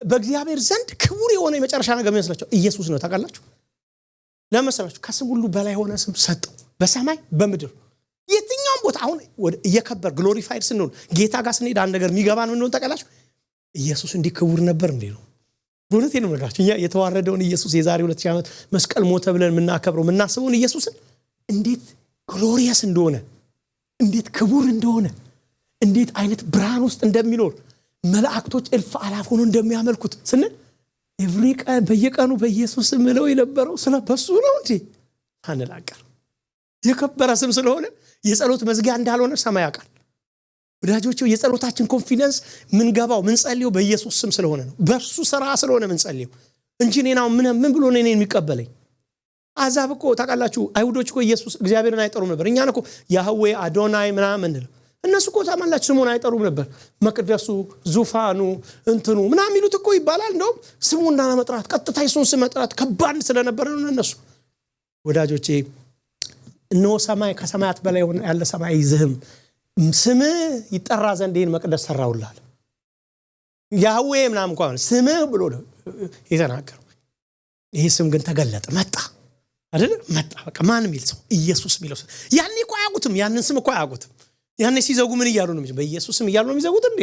በእግዚአብሔር ዘንድ ክቡር የሆነ የመጨረሻ ነገር የሚመስላችሁ ኢየሱስ ነው። ታውቃላችሁ ለምሳሌ ከስም ሁሉ በላይ ሆነ ስም ሰጠው በሰማይ በምድር የትኛውም ቦታ አሁን እየከበር ግሎሪፋይድ ስንሆን ጌታ ጋር ስንሄድ አንድ ነገር የሚገባን ምን እንደሆነ ታውቃላችሁ? ኢየሱስ እንዲህ ክቡር ነበር እንዴ ነው። በእውነት ነው ማለት እኛ የተዋረደውን ኢየሱስ የዛሬ 2000 ዓመት መስቀል ሞተ ብለን የምናከብረው የምናስበውን ኢየሱስን እንዴት ግሎሪየስ እንደሆነ እንዴት ክቡር እንደሆነ እንዴት አይነት ብርሃን ውስጥ እንደሚኖር መላእክቶች እልፍ አላፍ ሆነው እንደሚያመልኩት ስንል በየቀኑ በኢየሱስ ስም ብለው የነበረው ስለ በሱ ነው እንዴ አንላቀር የከበረ ስም ስለሆነ የጸሎት መዝጊያ እንዳልሆነ ሰማይ ያውቃል። ወዳጆቼ የጸሎታችን ኮንፊደንስ ምን ገባው ምን ጸልየው በኢየሱስ ስም ስለሆነ ነው በእርሱ ሥራ ስለሆነ ምን ጸልየው እንጂ እኔናው ምን ብሎ እኔን የሚቀበለኝ አዛብ እኮ ታውቃላችሁ አይሁዶች እኮ ኢየሱስ እግዚአብሔርን አይጠሩም ነበር። እኛን እኮ ያህዌ አዶናይ ምናምን እንለው እነሱ እኮ ታማላችሁ ስሙን አይጠሩም ነበር። መቅደሱ ዙፋኑ እንትኑ ምናምን የሚሉት እኮ ይባላል። እንደውም ስሙን መጥራት ቀጥታ ኢየሱስን ስም መጥራት ከባድ ስለነበረ ነው እነሱ። ወዳጆቼ እነሆ ሰማይ ከሰማያት በላይ ያለ ሰማይ ይዝህም ስም ይጠራ ዘንድ ይህን መቅደስ ሰራውላል ያህዌ ምናምን እንኳን ስም ብሎ የተናገረው ይሄ ስም ግን ተገለጠ መጣ አይደል መጣ በቃ ማን የሚል ሰው ኢየሱስ የሚለው ያኔ እኮ አያውቁትም ያንን ስም እኮ አያውቁትም። ያኔ ሲዘጉ ምን ይያሉ ነው በኢየሱስ ስም ይያሉ ነው የሚዘጉት እንዴ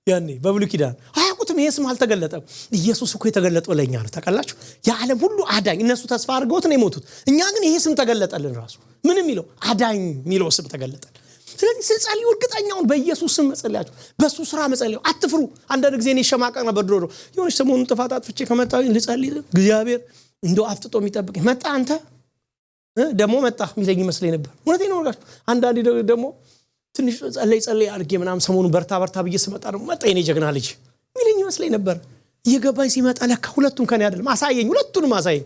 ያኔ በብሉይ ኪዳን አያውቁትም። ይሄ ስም አልተገለጠም። ኢየሱስ እኮ የተገለጠው ለኛ ነው ታውቃላችሁ። የዓለም ሁሉ አዳኝ እነሱ ተስፋ አድርገውት ነው የሞቱት። እኛ ግን ይሄ ስም ተገለጠልን ራሱ ምን የሚለው አዳኝ የሚለው ስም ተገለጠልን። ስለዚህ ስንጸልዩ እርግጠኛውን በኢየሱስ ስም መጸለያችሁ በሱ ሥራ መጸለዩ አትፍሩ። አንዳንድ ጊዜ እኔ ሸማቀቅ ነበር ድሮ የሆነች ሰሞኑን ጥፋት አጥፍቼ ከመጣሁ ልጸልይ እግዚአብሔር እንደው አፍጥጦ የሚጠብቀኝ መጣ አንተ ደሞ መጣ የሚለኝ መስለኝ ነበር። እውነቴን ነው ጋር አንዳንዴ ደግሞ ትንሽ ጸለይ አድርጌ ምናምን ሰሞኑን በርታ ብዬ ስመጣ ደግሞ መጣ የኔ ጀግና ልጅ የሚለኝ መስለኝ ነበር። እየገባኝ ሲመጣ ለካ ሁለቱም ከኔ አይደለም አሳየኝ ሁለቱንም አሳየኝ።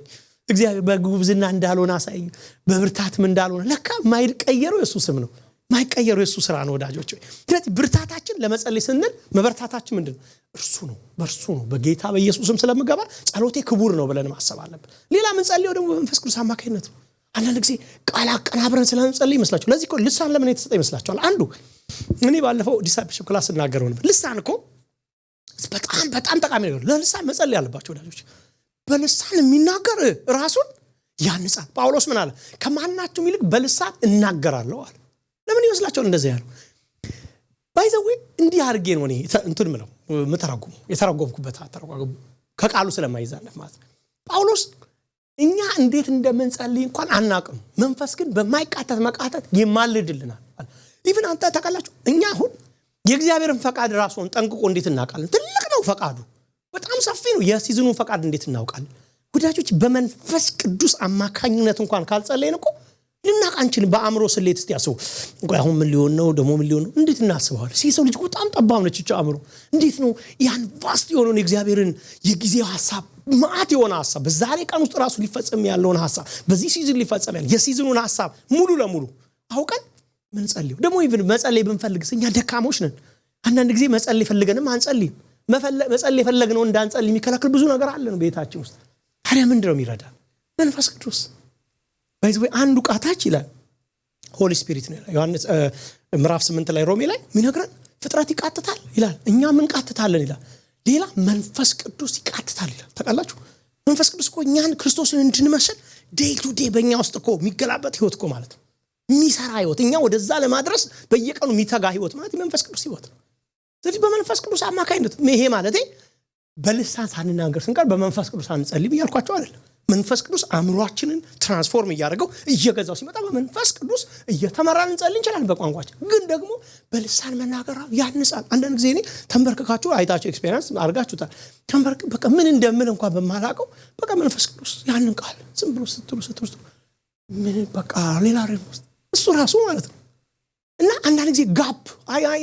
እግዚአብሔር በጉብዝና እንዳልሆነ አሳየኝ በብርታትም እንዳልሆነ ለካ ማይቀየረው የሱ ስም ነው ማይቀየረው የሱ ሥራ ነው ወዳጆቼ። ስለዚህ ብርታታችን ለመጸለይ ስንል መበርታታችን ምንድነው እርሱ ነው በእርሱ ነው በጌታ በኢየሱስም ስለምገባ ጸሎቴ ክቡር ነው ብለን ማሰብ አለብን። ሌላ ምን ጸልየው ደግሞ በመንፈስ ቅዱስ አማካኝነት ነው። አንዳንድ ጊዜ ቃል አቀናብረን ስለምንጸልይ ይመስላችኋል። ለዚህ እኮ ልሳን ለምን የተሰጠ ይመስላችኋል? አንዱ እኔ ባለፈው ዲሳይፕልሺፕ ክላስ እናገረው ነበር። ልሳን እኮ በጣም ጠቃሚ ነው። ለልሳን መጸለይ አለባችሁ ወዳጆች። በልሳን የሚናገር ራሱን ያንጻል። ጳውሎስ ምን አለ? ከማናቸውም ይልቅ በልሳን እናገራለሁ አለ። ለምን ይመስላችኋል እንደዚህ ያለው? ባይዘው እንዲህ አድርጌ ነው እኔ እንትን ምለው የተረጎምኩበት አተረጓጉም ከቃሉ ስለማይዛነፍ ማለት ነው። ጳውሎስ እኛ እንዴት እንደምንጸልይ እንኳን አናውቅም፣ መንፈስ ግን በማይቃተት መቃተት ይማልድልናል። ኢቭን አንተ ታውቃላችሁ እኛ አሁን የእግዚአብሔርን ፈቃድ ራሱን ጠንቅቆ እንዴት እናውቃለን? ትልቅ ነው ፈቃዱ፣ በጣም ሰፊ ነው። የሲዝኑን ፈቃድ እንዴት እናውቃለን? ወዳጆች በመንፈስ ቅዱስ አማካኝነት እንኳን ካልጸለይን እኮ ልናውቅ አንችልም። በአእምሮ ስሌት እስቲ ያስቡ። አሁን ምን ሊሆን ነው ደግሞ ምን ሊሆን ነው እንዴት እናስበዋለን? ሲሰው ልጅ በጣም ጠባብ ነች እቺ አእምሮ። እንዴት ነው ያን ቫስት የሆነውን የእግዚአብሔርን የጊዜው ሐሳብ ማአት የሆነ ሐሳብ በዛሬ ቀን ውስጥ ራሱ ሊፈጸም ያለውን ሐሳብ በዚህ ሲዝን ሊፈጸም ያለ የሲዝኑን ሐሳብ ሙሉ ለሙሉ አውቀን ምን ጸልዩ ደግሞ ኢቭን መጸለይ ብንፈልግስ እኛ ደካሞች ነን። አንዳንድ ጊዜ መጸለይ ፈልገንም አንጸልይም። መጸለይ ፈለግነው እንዳንጸልይ የሚከለክል ብዙ ነገር አለ ነው ቤታችን ውስጥ። ታዲያ ምንድነው የሚረዳ? መንፈስ ቅዱስ ባይዘው አንዱ ቃታች ይላል ሆሊ ስፒሪት ነው። ዮሐንስ ምዕራፍ 8 ላይ ሮሜ ላይ ሚነግረን ፍጥረት ይቃትታል ይላል፣ እኛ ምን ቃትታለን ይላል። ሌላ መንፈስ ቅዱስ ይቃትታል ይላል። ታውቃላችሁ መንፈስ ቅዱስ እኮ እኛን ክርስቶስን እንድንመስል ዴይ ቱ ዴይ በእኛ ውስጥ እኮ የሚገላበት ህይወት እኮ ማለት ነው። የሚሰራ ህይወት እኛ ወደዛ ለማድረስ በየቀኑ የሚተጋ ህይወት ማለት መንፈስ ቅዱስ ህይወት ነው። ስለዚህ በመንፈስ ቅዱስ አማካኝነት ይሄ ማለት በልሳን ሳንናገር ስንቀር በመንፈስ ቅዱስ አንጸልይ ያልኳቸው አይደለም። መንፈስ ቅዱስ አእምሮአችንን ትራንስፎርም እያደረገው እየገዛው ሲመጣ በመንፈስ ቅዱስ እየተመራን እንጸልይ እንችላለን በቋንቋችን። ግን ደግሞ በልሳን መናገር ያንጻል። አንዳንድ ጊዜ እኔ ተንበርክካችሁ አይታችሁ ኤክስፒሪየንስ አድርጋችሁታል። ተንበርክ በቃ ምን እንደምን እንኳን በማላውቀው በቃ መንፈስ ቅዱስ ያንን ቃል ዝም ብሎ ስትሉ ምን በቃ ሌላ ሬስ እሱ ራሱ ማለት ነው። እና አንዳንድ ጊዜ ጋፕ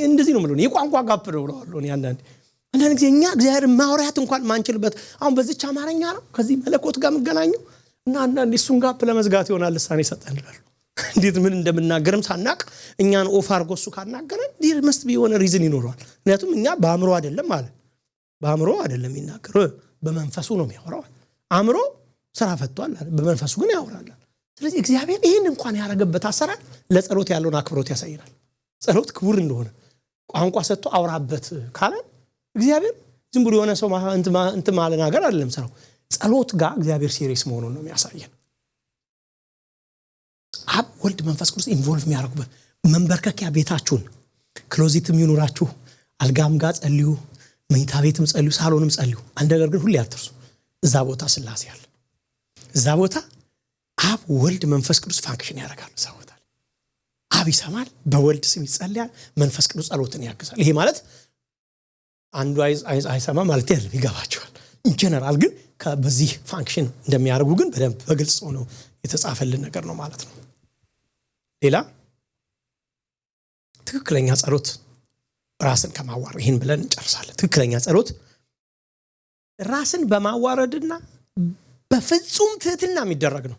እንደዚህ ነው ማለት ነው የቋንቋ ጋፕ ነው ብለዋል። አንዳንድ ጊዜ እኛ እግዚአብሔር ማውራት እንኳን ማንችልበት አሁን በዚች አማርኛ ነው ከዚህ መለኮት ጋር መገናኘው እና አንዳንድ እሱን ጋፕ ለመዝጋት ይሆናል ልሳን ይሰጠን ይላል። እንዴት ምን እንደምናገርም ሳናቅ እኛን ኦፍ አድርጎ እሱ ካናገረን ዲር መስት ቢሆን ሪዝን ይኖረዋል። ምክንያቱም እኛ በአእምሮ አይደለም ማለት በአእምሮ አይደለም የሚናገረው በመንፈሱ ነው የሚያወራው። አእምሮ ስራ ፈቷል በመንፈሱ ግን ያወራል። ስለዚህ እግዚአብሔር ይሄን እንኳን ያረጋበት አሰራር ለጸሎት ያለውን አክብሮት ያሳየናል። ጸሎት ክቡር እንደሆነ ቋንቋ ሰጥቶ አውራበት ካለ እግዚአብሔር ዝም ብሎ የሆነ ሰው እንት ማለት ነገር አይደለም ሰው ጸሎት ጋር እግዚአብሔር ሲሪየስ መሆኑን ነው የሚያሳየን። አብ ወልድ መንፈስ ቅዱስ ኢንቮልቭ የሚያደርጉበት መንበርከኪያ ቤታችሁን ክሎዚትም ይኑራችሁ አልጋም ጋር ጸልዩ መኝታ ቤትም ጸልዩ ሳሎንም ጸልዩ። አንድ ነገር ግን ሁሌ አትርሱ፣ እዛ ቦታ ስላሴ ያለ እዛ ቦታ አብ ወልድ መንፈስ ቅዱስ ፋንክሽን ያደርጋሉ። እዛ ቦታ አብ ይሰማል፣ በወልድ ስም ይጸልያል፣ መንፈስ ቅዱስ ጸሎትን ያግዛል። ይሄ ማለት አንዱ አይሰማ ማለት አይደለም ይገባቸዋል ኢንጀነራል ግን በዚህ ፋንክሽን እንደሚያደርጉ ግን በደንብ በግልጽ ነው የተጻፈልን ነገር ነው ማለት ነው ሌላ ትክክለኛ ጸሎት ራስን ከማዋረድ ይሄን ብለን እንጨርሳለን ትክክለኛ ጸሎት ራስን በማዋረድና በፍጹም ትህትና የሚደረግ ነው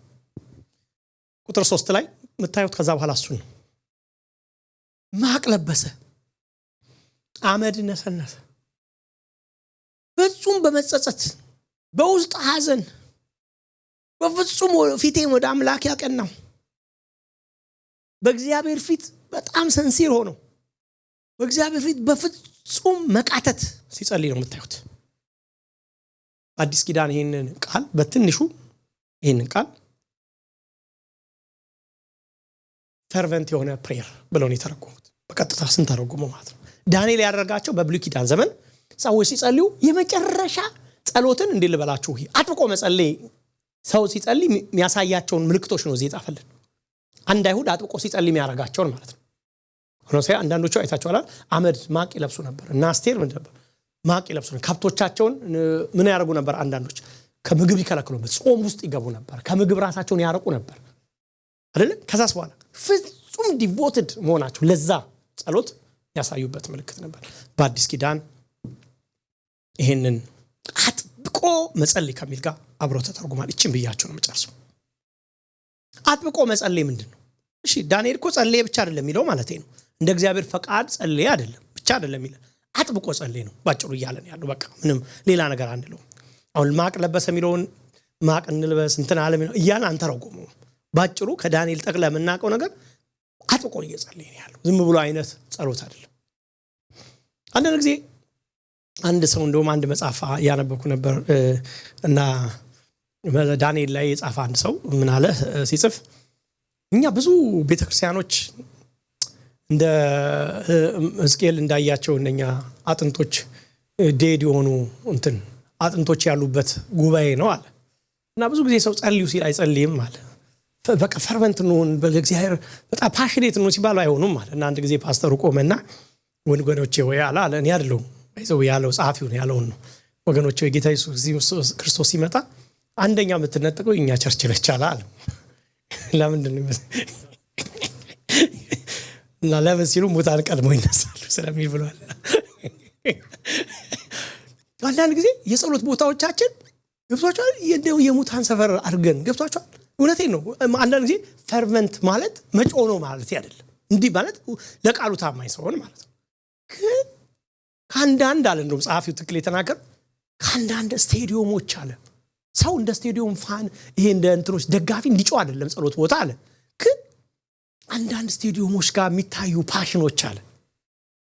ቁጥር 3 ላይ መታየት ከዛ በኋላ እሱ ነው ማቅ ለበሰ አመድ ነሰነሰ ፍጹም በመጸጸት በውስጥ ሐዘን በፍጹም ፊቴን ወደ አምላክ ያቀናው በእግዚአብሔር ፊት በጣም ሰንሲር ሆኖ በእግዚአብሔር ፊት በፍጹም መቃተት ሲጸልይ ነው የምታዩት አዲስ ኪዳን ይሄንን ቃል በትንሹ ይሄንን ቃል ፈርቨንት የሆነ ፕሬየር ብለው ነው የተረጎሙት በቀጥታ ስንተረጎመው ማለት ነው ዳንኤል ያደረጋቸው በብሉይ ኪዳን ዘመን ሰዎች ሲጸልዩ የመጨረሻ ጸሎትን እንዴ ልበላችሁ አጥብቆ መጸለይ ሰው ሲጸልይ የሚያሳያቸውን ምልክቶች ነው እዚህ የጻፈልን አንድ አይሁድ አጥብቆ ሲጸልይ የሚያረጋቸውን ማለት ነው ሆኖ ሳይ አንዳንዶቹ አይታችኋል አመድ ማቅ ይለብሱ ነበር እና አስቴር ምን ነበር ማቅ ይለብሱ ነበር ከብቶቻቸውን ምን ያደርጉ ነበር አንዳንዶች ከምግብ ይከለክሉ ነበር ጾም ውስጥ ይገቡ ነበር ከምግብ ራሳቸውን ያረቁ ነበር አይደል ከዛስ በኋላ ፍጹም ዲቮትድ መሆናቸው ለዛ ጸሎት ያሳዩበት ምልክት ነበር በአዲስ ኪዳን ይሄንን አጥብቆ መጸለይ ከሚል ጋር አብሮ ተተርጉማል እቺን ብያችሁ ነው መጨረሻው አጥብቆ መጸለይ ምንድነው እሺ ዳንኤል እኮ ጸለየ ብቻ አይደለም የሚለው ማለት ነው እንደ እግዚአብሔር ፈቃድ ጸለየ አይደለም ብቻ አይደለም ይላል አጥብቆ ጸለይ ነው ባጭሩ ይያለን ያለው በቃ ምንም ሌላ ነገር አንለው አሁን ማቅ ለበሰ የሚለውን ማቅ እንልበስ እንትን ዓለም ነው ይያን አንተረጉሙ ባጭሩ ከዳንኤል ጠቅለ የምናቀው ነገር አጥብቆ እየጸለየ ነው ያለው ዝም ብሎ አይነት ጸሎት አይደለም አንዳንድ ጊዜ አንድ ሰው እንደውም አንድ መጽሐፍ ያነበብኩ ነበር እና ዳንኤል ላይ የጻፈ አንድ ሰው ምን አለ ሲጽፍ እኛ ብዙ ቤተክርስቲያኖች እንደ ሕዝቅኤል እንዳያቸው እነኛ አጥንቶች ዴድ የሆኑ እንትን አጥንቶች ያሉበት ጉባኤ ነው አለ እና ብዙ ጊዜ ሰው ጸልዩ ሲል አይጸልይም አለ በቃ ፈርቨንት ነው በእግዚአብሔር በጣም ፓሽኔት ነው ሲባል አይሆኑም አለ እና አንድ ጊዜ ፓስተሩ ቆመና ወንጎኖቼ ወይ አለ እኔ አይደለም አይዘው ያለው ጻፊው ነው ያለው ነው ወገኖቼ ጌታ ኢየሱስ ክርስቶስ ሲመጣ አንደኛ የምትነጥቀው እኛ ቸርች ነች አለ ለምንድን ነው እና ለምን ሲሉ ሙታን ቀድሞ ይነሳሉ ስለሚል ብሏል አንዳንድ ጊዜ የጸሎት ቦታዎቻችን ገብቷቸዋል የሙታን ሰፈር አድርገን ገብቷቸዋል እውነቴን ነው አንዳንድ ጊዜ ፈርቨንት ማለት መጮህ ነው ማለት አይደለም እንዲህ ማለት ለቃሉ ታማኝ ሰውን ማለት ነው ግን ካንዳንድ አለ እንደውም ጻፊው ትክክል የተናገር ካንዳንድ ስቴዲየሞች አለ ሰው እንደ ስቴዲየም ፋን ይሄ እንደ እንትሮች ደጋፊ እንዲጮህ አይደለም ጸሎት ቦታ አለ ግን አንዳንድ ስቴዲየሞች ጋር የሚታዩ ፓሽኖች አለ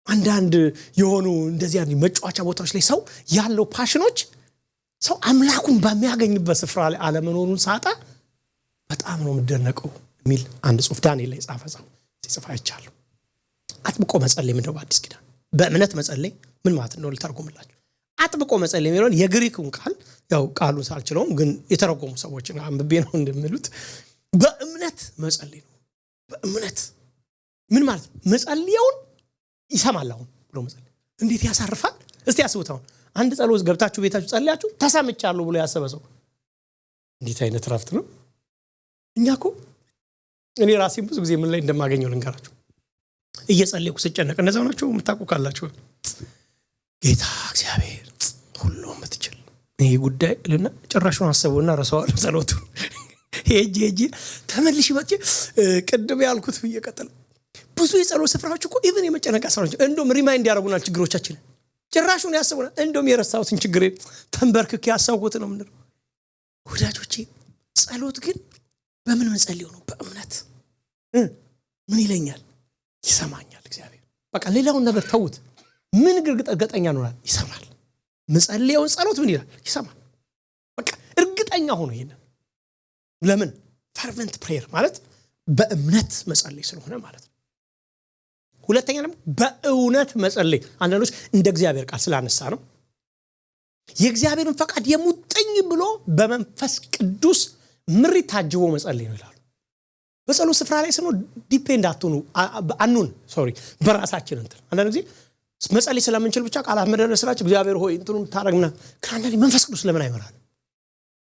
አንዳንድ የሆኑ እንደዚህ አይነት መጫወቻ ቦታዎች ላይ ሰው ያለው ፓሽኖች ሰው አምላኩን በሚያገኝበት ስፍራ ላይ አለመኖሩን ሳጣ በጣም ነው የምደነቀው የሚል አንድ ጽሑፍ ዳንኤል ላይ ጻፈው ሲጽፍ አይቻለሁ አጥብቆ መጸለይ ምንድነው በአዲስ ኪዳን በእምነት መጸለይ ምን ማለት ነው ልተርጉምላችሁ አጥብቆ መጸለይ የሚለውን የግሪኩን ቃል ያው ቃሉን ሳልችለውም ግን የተረጎሙ ሰዎችን አንብቤ ነው እንደሚሉት በእምነት መጸለይ ነው በእምነት ምን ማለት ነው መጸለዩን ይሰማል አሁን ብሎ መጸለይ እንዴት ያሳርፋል እስቲ አስቡት አሁን አንድ ጸሎት ገብታችሁ ቤታችሁ ጸልያችሁ ተሰምቻለሁ ብሎ ያሰበሰው እንዴት አይነት ረፍት ነው እኛኮ እኔ ራሴን ብዙ ጊዜ ምን ላይ እንደማገኘው ልንገራችሁ እየጸለይኩ ስጨነቅ እንደዛው ናቸው የምታውቁ ካላችሁ ጌታ እግዚአብሔር ሁሉም ምትችል ይሄ ጉዳይ ልና ጭራሹን አሰበውና ረሳው ጸሎቱ ሄጂ ተመልሽ መጥቼ ቅድም ያልኩት እየቀጠለ ብዙ የጸሎት ስፍራዎች እኮ ኢቭን የመጨነቅ አስራዎች እንደውም ሪማይንድ ያደርጉናል ችግሮቻችን ጭራሹን ያሰቡናል እንደውም የረሳሁትን ችግር ተንበርክክ ያሳውቁት ነው ምንድነው ወዳጆቼ ጸሎት ግን በምን እንጸልዩ ነው በእምነት ምን ይለኛል ይሰማኛል እግዚአብሔር በቃ ሌላውን ነገር ተውት ምን እርግጠኛ ነው ይሰማል መጸለዩን ጸሎት ምን ይላል ይሰማል በቃ እርግጠኛ ሆኖ ይሄን ለምን ፈርቨንት ፕሬየር ማለት በእምነት መጸለይ ስለሆነ ማለት ነው ሁለተኛ ደግሞ በእውነት መጸለይ አንዳንዶች እንደ እግዚአብሔር ቃል ስላነሳ ነው የእግዚአብሔርን ፈቃድ የሙጥኝ ብሎ በመንፈስ ቅዱስ ምሪት ታጅቦ መጸለይ ነው ይላሉ በጸሎት ስፍራ ላይ ስኖ ዲፔንድ አትሆኑ በራሳችን እንትን አንዳንድ ጊዜ መጸለይ ስለምንችል ብቻ ቃላት መደረስላችሁ እግዚአብሔር ሆይ እንትኑን ታረግና ካንዳሊ መንፈስ ቅዱስ ለምን አይመራል?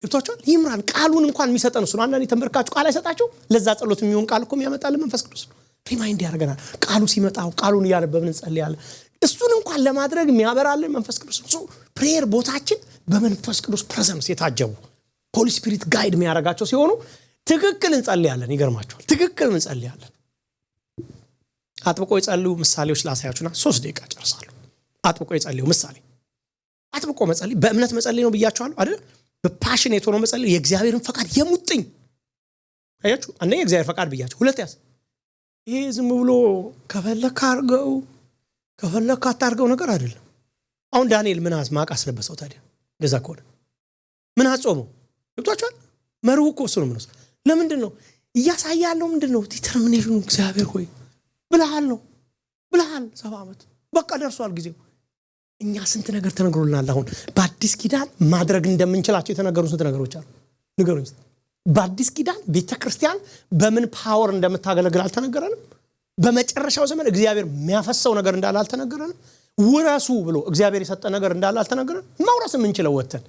ይብቷቸዋል ይምራን ቃሉን እንኳን የሚሰጠን እሱ ነው። አንዳንዴ ተንበርካችሁ ቃል አይሰጣችሁ ለዛ ጸሎት የሚሆን ቃል እኮ የሚያመጣልን መንፈስ ቅዱስ ነው። ሪማይንድ ያደርገናል። ቃሉ ሲመጣው ቃሉን እያነበብን እንጸልያለን። እሱን እንኳን ለማድረግ የሚያበራልን መንፈስ ቅዱስ ነው። ፕሬየር ቦታችን በመንፈስ ቅዱስ ፕሬዘንስ የታጀቡ ሆሊ ስፒሪት ጋይድ የሚያደርጋቸው ሲሆኑ ትክክል እንጸልያለን። ይገርማችኋል ትክክል እንጸልያለን። አጥብቆ የጸልዩ ምሳሌዎች ላሳያችሁና 3 ደቂቃ ጨርሳለሁ። አጥብቆ የጸልዩ ምሳሌ አጥብቆ መጸለይ በእምነት መጸለይ ነው ብያችኋለሁ አይደል? በፓሽኔት ሆኖ መጸለይ የእግዚአብሔርን ፈቃድ የሙጥኝ አያችሁ። አንደኛ የእግዚአብሔር ፈቃድ ብያችሁ፣ ሁለተኛስ ይሄ ዝም ብሎ ከፈለክ አርገው ከፈለክ አታርገው ነገር አይደለም። አሁን ዳንኤል ምን ማቅ አስለበሰው ታዲያ? እንደዛ ከሆነ ምን አጾመው? ይብቷችኋል መርሁ እኮ እሱ ነው። ምንስ ለምንድን ነው እያሳያለው? ምንድን ነው ዲተርሚኔሽኑ? እግዚአብሔር ሆይ ብለሃል 70 ዓመት በቃ ደርሷል ጊዜው። እኛ ስንት ነገር ተነግሮልናል። አሁን በአዲስ ኪዳን ማድረግ እንደምንችላቸው የተነገሩ ስንት ነገሮች አሉ። ንገሩኝ። በአዲስ ኪዳን ቤተክርስቲያን በምን ፓወር እንደምታገለግል አልተነገረንም? በመጨረሻው ዘመን እግዚአብሔር የሚያፈሰው ነገር እንዳለ አልተነገረንም? ውረሱ ብሎ እግዚአብሔር የሰጠ ነገር እንዳለ አልተነገረንም? መውረስ የምንችለው ወተን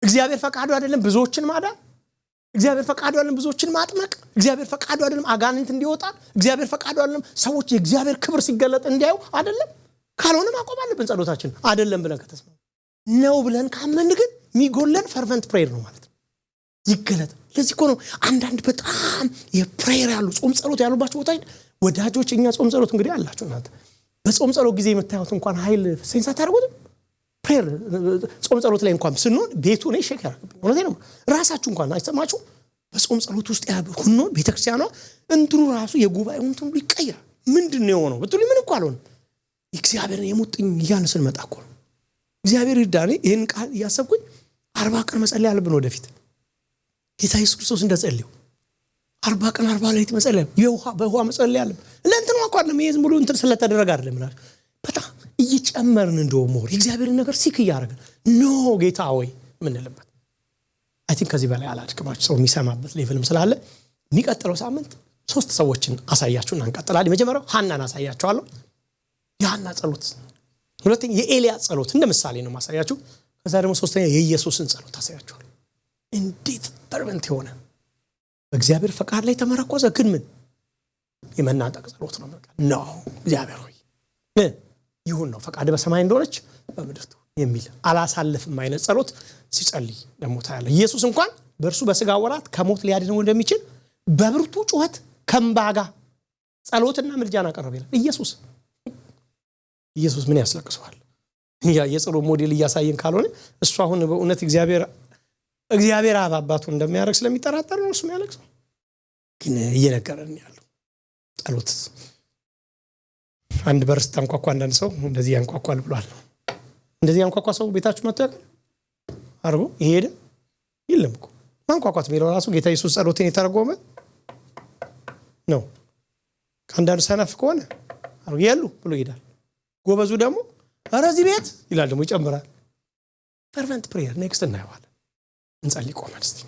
እግዚአብሔር ፈቃዱ አይደለም ብዙዎችን ማዳን? እግዚአብሔር ፈቃዱ አይደለም ብዙዎችን ማጥመቅ? እግዚአብሔር ፈቃዱ አይደለም አጋንንት እንዲወጣ? እግዚአብሔር ፈቃዱ አይደለም ሰዎች የእግዚአብሔር ክብር ሲገለጥ እንዲያዩ አይደለም? ካልሆነ ማቆም አለብን ጸሎታችን። አይደለም ብለን ከተስማማ ነው ብለን ካመን ግን የሚጎለን ፈርቨንት ፕሬየር ነው ማለት ነው። ይገለጥ። ለዚህ እኮ ነው አንዳንድ በጣም የፕሬየር ያሉ ጾም ጸሎት ያሉባቸው ቦታዎች ወዳጆች፣ እኛ ጾም ጸሎት እንግዲህ አላችሁ እናንተ በጾም ጸሎት ጊዜ የምታዩት እንኳን ኃይል ሴንስ አታደርጉትም? ፕሬየር ጾም ጸሎት ላይ እንኳን ስንሆን ቤቱ ነው ሼክ ያደርግብኝ። እውነቴን ነው። ራሳችሁ እንኳን አይሰማችሁ? በጾም ጸሎት ውስጥ ያሁን ቤተክርስቲያኗ እንትኑ ራሱ የጉባኤው እንትኑ ይቀየር። ምንድን ነው የሆነው ብትሉ ምን እንኳን አልሆነ። እግዚአብሔርን የሙጥኝ እያነስን መጣ እኮ ነው። እግዚአብሔር ይርዳኔ። ይሄን ቃል እያሰብኩኝ 40 ቀን መጸለይ አለብን ወደፊት። ጌታ ኢየሱስ ክርስቶስ እንደጸለየው 40 ቀን 40 ሌሊት መጸለይ በውሃ መጸለይ አለብን። ለእንትን እንኳን ነው ይሄ ዝም ብሎ እንትን ስለተደረገ አይደለም ማለት በጣም እየጨመርን እንደውም የእግዚአብሔርን ነገር ሲክ እያደረግን ኖ ጌታ ሆይ ምንልበት አይ ቲንክ ከዚህ በላይ አላድክማችሁ ሰው የሚሰማበት ሌቭልም ስላለ የሚቀጥለው ሳምንት 3 ሰዎችን አሳያችሁና እንቀጥላለን። መጀመሪያው ሐናን አሳያችኋለሁ። የሐና ጸሎት፣ ሁለተኛ የኤልያስ ጸሎት እንደ ምሳሌ ነው ማሳያችሁ። ከዛ ደግሞ ሶስተኛ የኢየሱስን ጸሎት አሳያችኋለሁ። እንዴት ፈርቨንት የሆነ በእግዚአብሔር ፈቃድ ላይ ተመረኮዘ ግን ምን የመናጠቅ ጸሎት ነው። በቃ ነው እግዚአብሔር ሆይ ይሁን ነው ፈቃድ በሰማይ እንደሆነች በምድር የሚል አላሳልፍም አይነት ጸሎት ሲጸልይ ደግሞ ታያለ። ኢየሱስ እንኳን በእርሱ በስጋ ወራት ከሞት ሊያድነው እንደሚችል በብርቱ ጩኸት ከንባጋ ጸሎትና ምልጃን አቀረበ ይላል። ኢየሱስ ምን ያስለቅሰዋል? ያ የጸሎት ሞዴል እያሳየን ካልሆነ እሱ አሁን በእውነት እግዚአብሔር አባቱ እንደሚያደርግ ስለሚጠራጠር ነው እሱ የሚያለቅሰው። ግን እየነገረን ያለው ጸሎት አንድ በርስ ታንኳኳ አንዳንድ ሰው እንደዚህ ያንኳኳል ብሏል። እንደዚህ ያንኳኳ ሰው ቤታችሁ መጥቶ አርጎ ይሄደ ይልም እኮ ማንኳኳት የሚለው ራሱ ጌታ ኢየሱስ ጸሎትን የተረጎመ ነው። አንዳንድ ሰነፍ ከሆነ አርጎ ያሉ ብሎ ይሄዳል። ጎበዙ ደግሞ አረዚህ ቤት ይላል ደግሞ ይጨምራል። ፈርቨንት ፕሬየር ኔክስት እናየዋለን። እንጸልይ ቆመን እስቲ